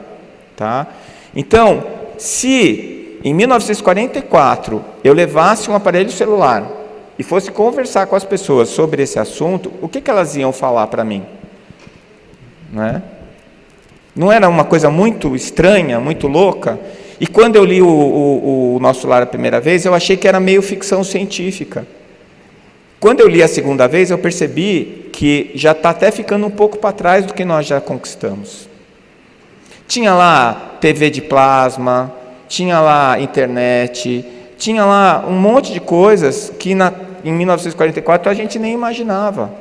Tá? Então, se em 1944 eu levasse um aparelho celular e fosse conversar com as pessoas sobre esse assunto, o que elas iam falar para mim? Né? Não era uma coisa muito estranha, muito louca? E quando eu li o Nosso Lar a primeira vez, eu achei que era meio ficção científica. Quando eu li a segunda vez, eu percebi que já está até ficando um pouco para trás do que nós já conquistamos. Tinha lá TV de plasma, tinha lá internet, tinha lá um monte de coisas que em 1944 a gente nem imaginava.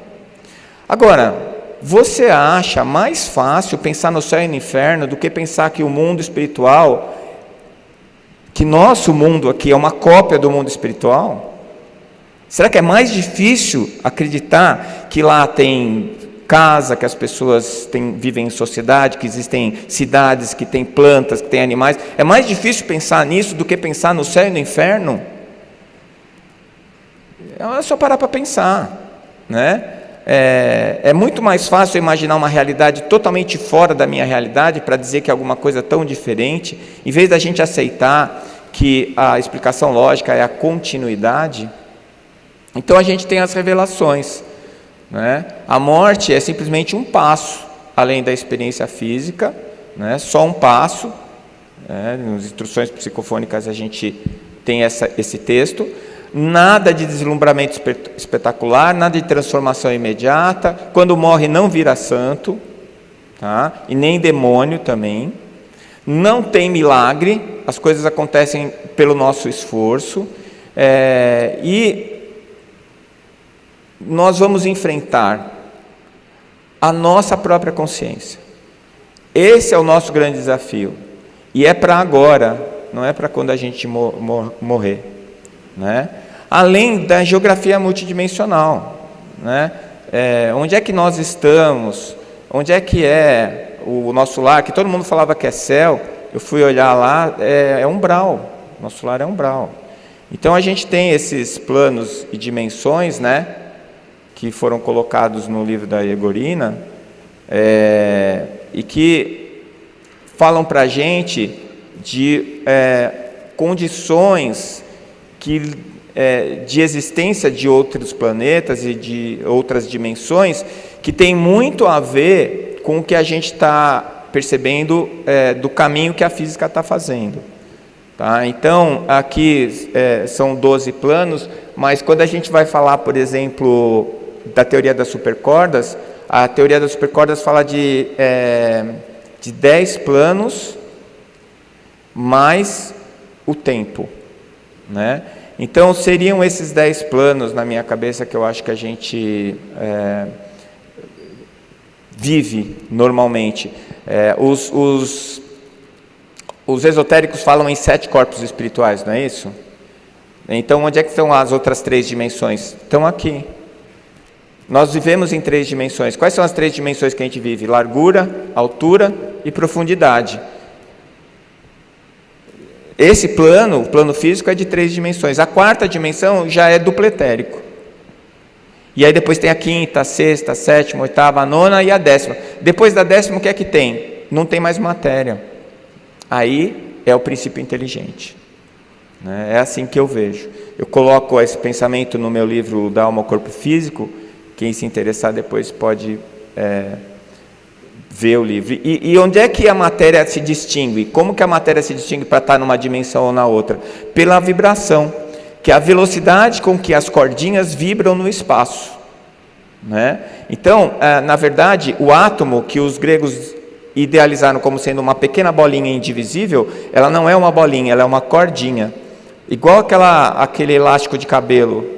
Agora, você acha mais fácil pensar no céu e no inferno do que pensar que o mundo espiritual, que nosso mundo aqui é uma cópia do mundo espiritual? Será que é mais difícil acreditar que lá tem casa, que as pessoas vivem em sociedade, que existem cidades, que tem plantas, que tem animais? É mais difícil pensar nisso do que pensar no céu e no inferno? É só parar para pensar, né? É muito mais fácil imaginar uma realidade totalmente fora da minha realidade para dizer que é alguma coisa tão diferente, em vez da gente aceitar que a explicação lógica é a continuidade. Então a gente tem as revelações, né? A morte é simplesmente um passo além da experiência física, né? Só um passo, né? Nas instruções psicofônicas a gente tem esse texto. Nada de deslumbramento espetacular, nada de transformação imediata. Quando morre não vira santo, tá? E nem demônio também. Não tem milagre, as coisas acontecem pelo nosso esforço. E nós vamos enfrentar a nossa própria consciência. Esse é o nosso grande desafio. E é para agora, não é para quando a gente morrer, né? Além da geografia multidimensional, né? Onde é que nós estamos? Onde é que é o nosso lar? Que todo mundo falava que é céu. Eu fui olhar lá, é umbral. Nosso lar é umbral. Então a gente tem esses planos e dimensões, né? Que foram colocados no livro da Egorina, e que falam para a gente de condições de existência de outros planetas e de outras dimensões que tem muito a ver com o que a gente está percebendo do caminho que a física está fazendo. Tá? Então, aqui são 12 planos, mas quando a gente vai falar, por exemplo, da teoria das supercordas, a teoria das supercordas fala de 10 planos mais o tempo, né? Então seriam esses 10 planos na minha cabeça que eu acho que a gente vive normalmente. Os esotéricos falam em 7 corpos espirituais, não é isso? Então onde é que estão as outras 3 dimensões? Estão aqui. Nós vivemos em 3 dimensões. Quais são as 3 dimensões que a gente vive? Largura, altura e profundidade. Esse plano, o plano físico, é de 3 dimensões. A 4ª dimensão já é dupletérico. E aí depois tem a 5ª, a 6ª, a 7ª, a 8ª, a 9ª e a 10ª. Depois da 10ª, o que é que tem? Não tem mais matéria. Aí é o princípio inteligente. É assim que eu vejo. Eu coloco esse pensamento no meu livro Da Alma ao Corpo Físico. Quem se interessar depois pode ver o livro. E onde é que a matéria se distingue? Como que a matéria se distingue para estar numa dimensão ou na outra? Pela vibração, que é a velocidade com que as cordinhas vibram no espaço, né? Então, na verdade, o átomo que os gregos idealizaram como sendo uma pequena bolinha indivisível, ela não é uma bolinha, ela é uma cordinha. Igual aquele elástico de cabelo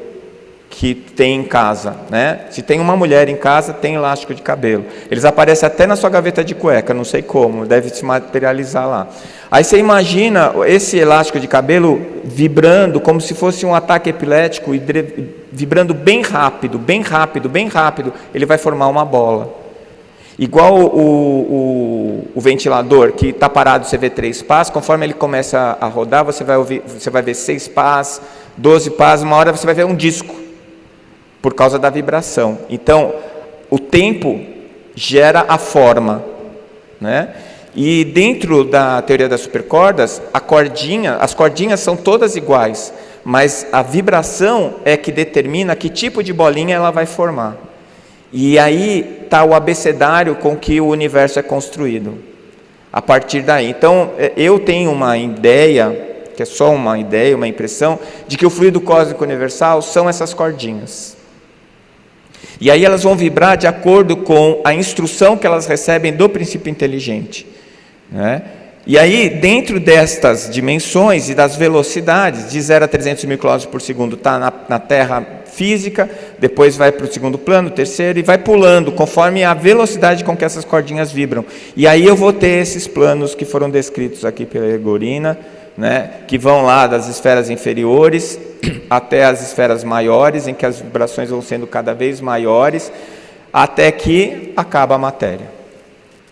que tem em casa, né? Se tem uma mulher em casa, tem elástico de cabelo. Eles aparecem até na sua gaveta de cueca, não sei como, deve se materializar lá. Aí você imagina esse elástico de cabelo vibrando como se fosse um ataque epilético, e vibrando bem rápido, bem rápido, bem rápido, ele vai formar uma bola. Igual o ventilador, que está parado, você vê 3 pás, conforme ele começa a rodar, você vai ver 6 pás, 12 pás, uma hora você vai ver um disco, por causa da vibração. Então, o tempo gera a forma, né? E dentro da teoria das supercordas, as cordinhas são todas iguais, mas a vibração é que determina que tipo de bolinha ela vai formar. E aí está o abecedário com que o universo é construído. A partir daí. Então, eu tenho uma ideia, que é só uma ideia, uma impressão, de que o fluido cósmico universal são essas cordinhas. E aí elas vão vibrar de acordo com a instrução que elas recebem do princípio inteligente, né? E aí, dentro destas dimensões e das velocidades, de 0 a 300 mil km por segundo está na Terra física, depois vai para o segundo plano, terceiro, e vai pulando conforme a velocidade com que essas cordinhas vibram. E aí eu vou ter esses planos que foram descritos aqui pela Egorina, né, que vão lá das esferas inferiores até as esferas maiores, em que as vibrações vão sendo cada vez maiores, até que acaba a matéria.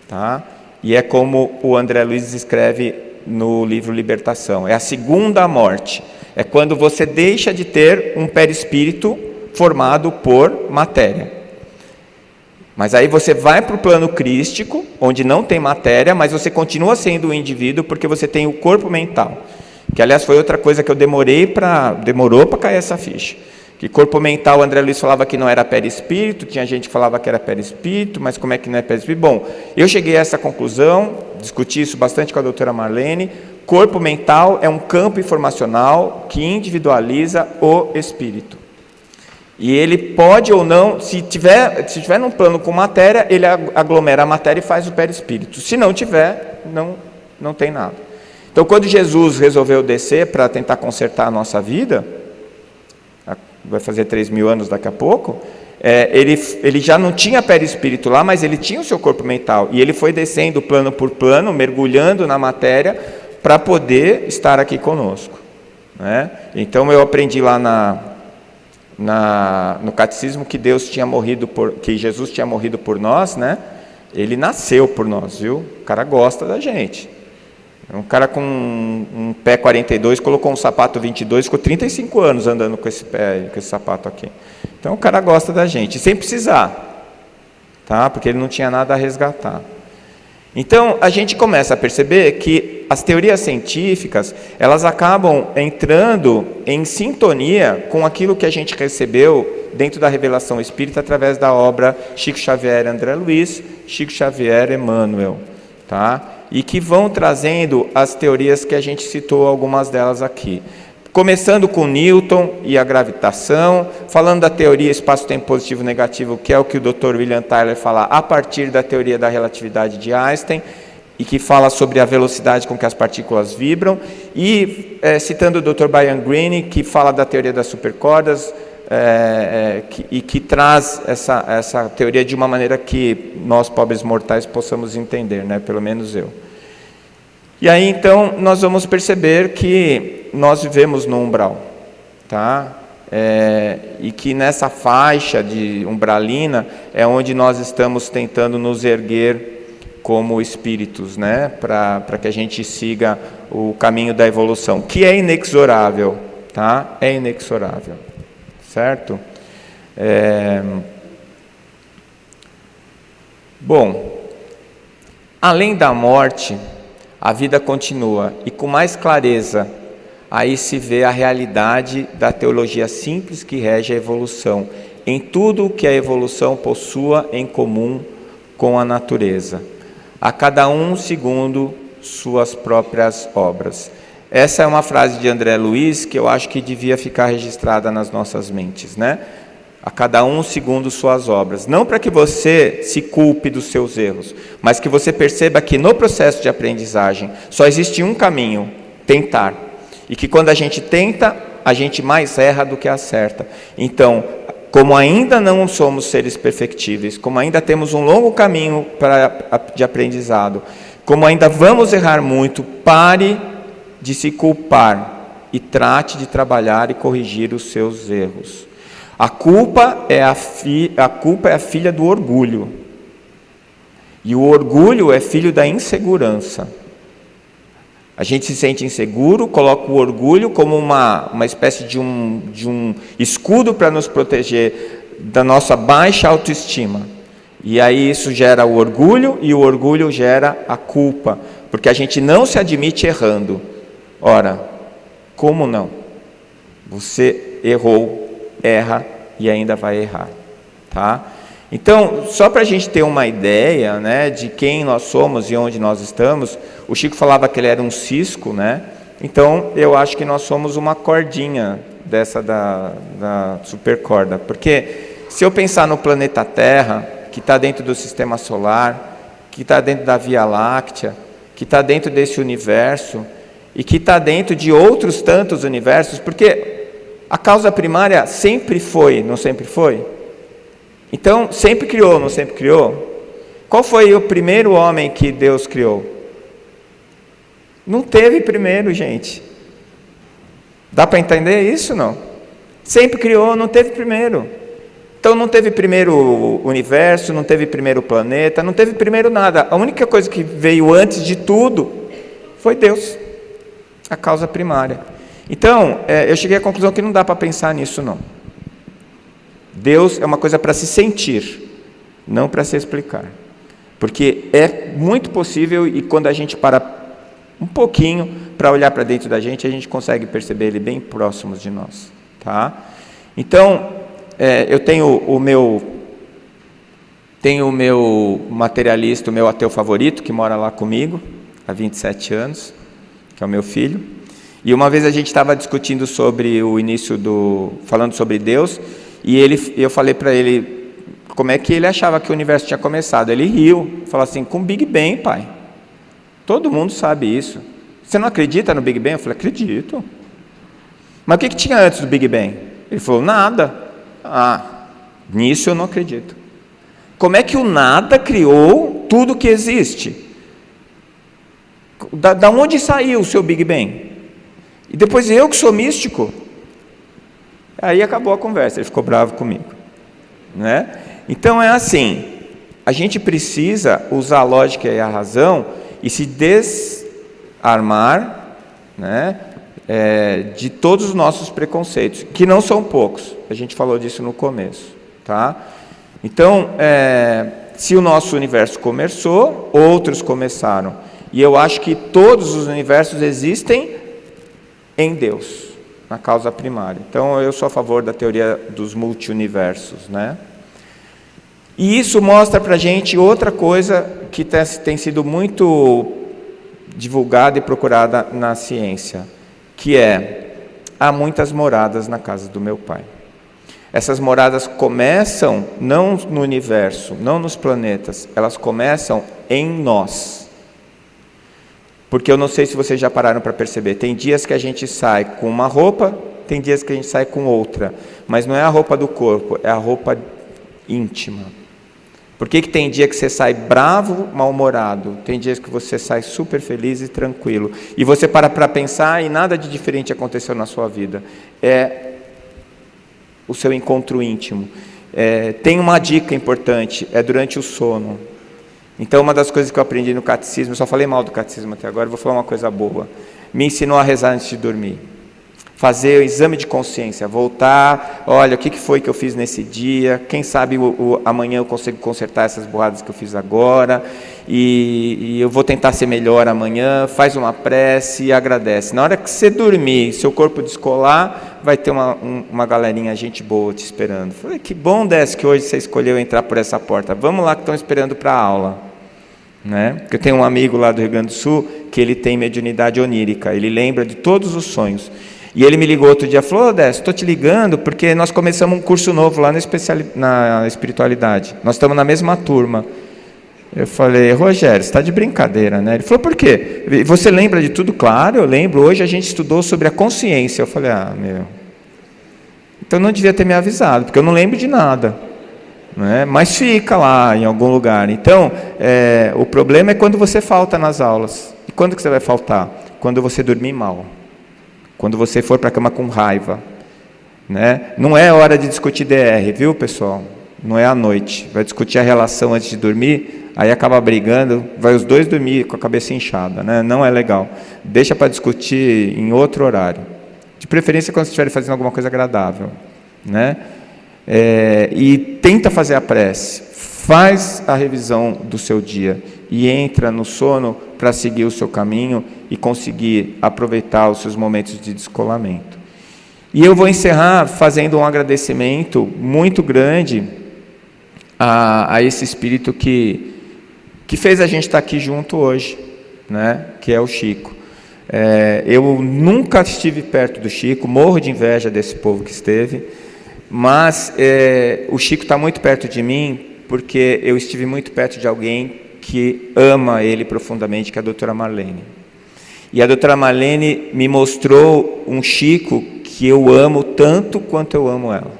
Tá? E é como o André Luiz escreve no livro Libertação, é a segunda morte, é quando você deixa de ter um perispírito formado por matéria. Mas aí você vai para o plano crístico, onde não tem matéria, mas você continua sendo um indivíduo porque você tem o corpo mental. Que, aliás, foi outra coisa que eu demorou para cair essa ficha. Que corpo mental, o André Luiz falava que não era perispírito, tinha gente que falava que era perispírito, mas como é que não é perispírito? Bom, eu cheguei a essa conclusão, discuti isso bastante com a doutora Marlene. Corpo mental é um campo informacional que individualiza o espírito. E ele pode ou não, se tiver num plano com matéria, ele aglomera a matéria e faz o perispírito. Se não tiver, não tem nada. Então, quando Jesus resolveu descer para tentar consertar a nossa vida, vai fazer 3.000 anos daqui a pouco, ele já não tinha perispírito lá, mas ele tinha o seu corpo mental. E ele foi descendo plano por plano, mergulhando na matéria, para poder estar aqui conosco, né? Então, eu aprendi lá no catecismo que que Jesus tinha morrido por nós, né? Ele nasceu por nós, viu? O cara gosta da gente. Um cara com um pé 42 colocou um sapato 22, ficou 35 anos andando com esse sapato aqui. Então o cara gosta da gente, sem precisar, tá? Porque ele não tinha nada a resgatar. Então a gente começa a perceber que as teorias científicas, elas acabam entrando em sintonia com aquilo que a gente recebeu dentro da revelação espírita através da obra Chico Xavier André Luiz, Chico Xavier Emmanuel, tá? E que vão trazendo as teorias que a gente citou, algumas delas aqui. Começando com Newton e a gravitação, falando da teoria espaço-tempo positivo-negativo, que é o que o Dr. William Tyler fala a partir da teoria da relatividade de Einstein, e que fala sobre a velocidade com que as partículas vibram, e citando o Dr. Brian Greene, que fala da teoria das supercordas, e que traz essa teoria de uma maneira que nós, pobres mortais, possamos entender, né? Pelo menos eu. E aí, então, nós vamos perceber que nós vivemos no umbral, tá? E que nessa faixa de umbralina é onde nós estamos tentando nos erguer como espíritos, né? Para que a gente siga o caminho da evolução, que é inexorável, tá? É inexorável. Certo? Bom, além da morte, a vida continua, e com mais clareza, aí se vê a realidade da teologia simples que rege a evolução, em tudo o que a evolução possua em comum com a natureza, a cada um segundo suas próprias obras. Essa é uma frase de André Luiz que eu acho que devia ficar registrada nas nossas mentes, né? A cada um segundo suas obras. Não para que você se culpe dos seus erros, mas que você perceba que no processo de aprendizagem só existe um caminho, tentar. E que quando a gente tenta, a gente mais erra do que acerta. Então, como ainda não somos seres perfectíveis, como ainda temos um longo caminho de aprendizado, como ainda vamos errar muito, pare de se culpar e trate de trabalhar e corrigir os seus erros. A culpa é a filha do orgulho. E o orgulho é filho da insegurança. A gente se sente inseguro, coloca o orgulho como uma espécie de um escudo para nos proteger da nossa baixa autoestima. E aí isso gera o orgulho, e o orgulho gera a culpa, porque a gente não se admite errando. Ora, como não? Você errou, erra e ainda vai errar, tá? Então, só para a gente ter uma ideia, né, de quem nós somos e onde nós estamos, o Chico falava que ele era um cisco, né? Então, eu acho que nós somos uma cordinha dessa da supercorda, porque se eu pensar no planeta Terra, que está dentro do Sistema Solar, que está dentro da Via Láctea, que está dentro desse universo, e que está dentro de outros tantos universos, porque a causa primária sempre foi, não sempre foi? Então, sempre criou, não sempre criou? Qual foi o primeiro homem que Deus criou? Não teve primeiro, gente. Dá para entender isso, não? Sempre criou, não teve primeiro. Então, não teve primeiro universo, não teve primeiro planeta, não teve primeiro nada. A única coisa que veio antes de tudo foi Deus, a causa primária. Então, eu cheguei à conclusão que não dá para pensar nisso, não. Deus é uma coisa para se sentir, não para se explicar. Porque é muito possível, e quando a gente para um pouquinho para olhar para dentro da gente, a gente consegue perceber Ele bem próximos de nós. Tá? Então, eu tenho o meu materialista, o meu ateu favorito, que mora lá comigo há 27 anos, que é o meu filho. E uma vez a gente estava discutindo sobre o início falando sobre Deus, e eu falei para ele como é que ele achava que o universo tinha começado. Ele riu, falou assim: com Big Bang, pai. Todo mundo sabe isso. Você não acredita no Big Bang? Eu falei: acredito. Mas o que tinha antes do Big Bang? Ele falou: nada. Nisso eu não acredito. Como é que o nada criou tudo que existe? Da onde saiu o seu Big Bang? E depois eu que sou místico. Aí acabou a conversa, ele ficou bravo comigo, né? Então é assim, a gente precisa usar a lógica e a razão e se desarmar, né, de todos os nossos preconceitos, que não são poucos, a gente falou disso no começo, tá? Então, se o nosso universo começou, outros começaram, e eu acho que todos os universos existem em Deus, na causa primária. Então, eu sou a favor da teoria dos multiuniversos, né? E isso mostra para a gente outra coisa que tem sido muito divulgada e procurada na ciência, que há muitas moradas na casa do meu pai. Essas moradas começam não no universo, não nos planetas, elas começam em nós. Porque eu não sei se vocês já pararam para perceber, tem dias que a gente sai com uma roupa, tem dias que a gente sai com outra, mas não é a roupa do corpo, é a roupa íntima. Por que tem dia que você sai bravo, mal-humorado, tem dias que você sai super feliz e tranquilo, e você para pensar e nada de diferente aconteceu na sua vida, é o seu encontro íntimo. Tem uma dica importante, é durante o sono. Então, uma das coisas que eu aprendi no catecismo, eu só falei mal do catecismo até agora, vou falar uma coisa boa. Me ensinou a rezar antes de dormir. Fazer o exame de consciência, voltar, olha, o que foi que eu fiz nesse dia, quem sabe amanhã eu consigo consertar essas burradas que eu fiz agora, e eu vou tentar ser melhor amanhã, faz uma prece e agradece. Na hora que você dormir, seu corpo descolar, vai ter uma galerinha, gente boa te esperando. Falei, que bom, Décio, que hoje você escolheu entrar por essa porta, vamos lá que estão esperando para a aula. Né? Porque eu tenho um amigo lá do Rio Grande do Sul, que ele tem mediunidade onírica, ele lembra de todos os sonhos. E ele me ligou outro dia, falou: Décio, estou te ligando porque nós começamos um curso novo lá na espiritualidade. Nós estamos na mesma turma. Eu falei: Rogério, você está de brincadeira, né? Ele falou: por quê? Você lembra de tudo? Claro, eu lembro. Hoje a gente estudou sobre a consciência. Eu falei: então não devia ter me avisado, porque eu não lembro de nada. Né? Mas fica lá em algum lugar. Então, o problema é quando você falta nas aulas. E quando que você vai faltar? Quando você dormir mal. Quando você for para a cama com raiva, né? Não é hora de discutir DR, viu, pessoal? Não é à noite. Vai discutir a relação antes de dormir, aí acaba brigando, vai os dois dormir com a cabeça inchada, né? Não é legal. Deixa para discutir em outro horário. De preferência quando você estiver fazendo alguma coisa agradável, né? E tenta fazer a prece. Faz a revisão do seu dia e entra no sono para seguir o seu caminho e conseguir aproveitar os seus momentos de descolamento. E eu vou encerrar fazendo um agradecimento muito grande a esse espírito que fez a gente estar aqui junto hoje, né? Que é o Chico. Eu nunca estive perto do Chico, morro de inveja desse povo que esteve, mas o Chico está muito perto de mim, porque eu estive muito perto de alguém que ama ele profundamente, que é a doutora Marlene. E a doutora Marlene me mostrou um Chico que eu amo tanto quanto eu amo ela.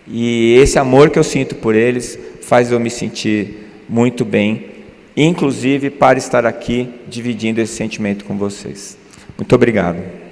E esse amor que eu sinto por eles faz eu me sentir muito bem, inclusive para estar aqui dividindo esse sentimento com vocês. Muito obrigado.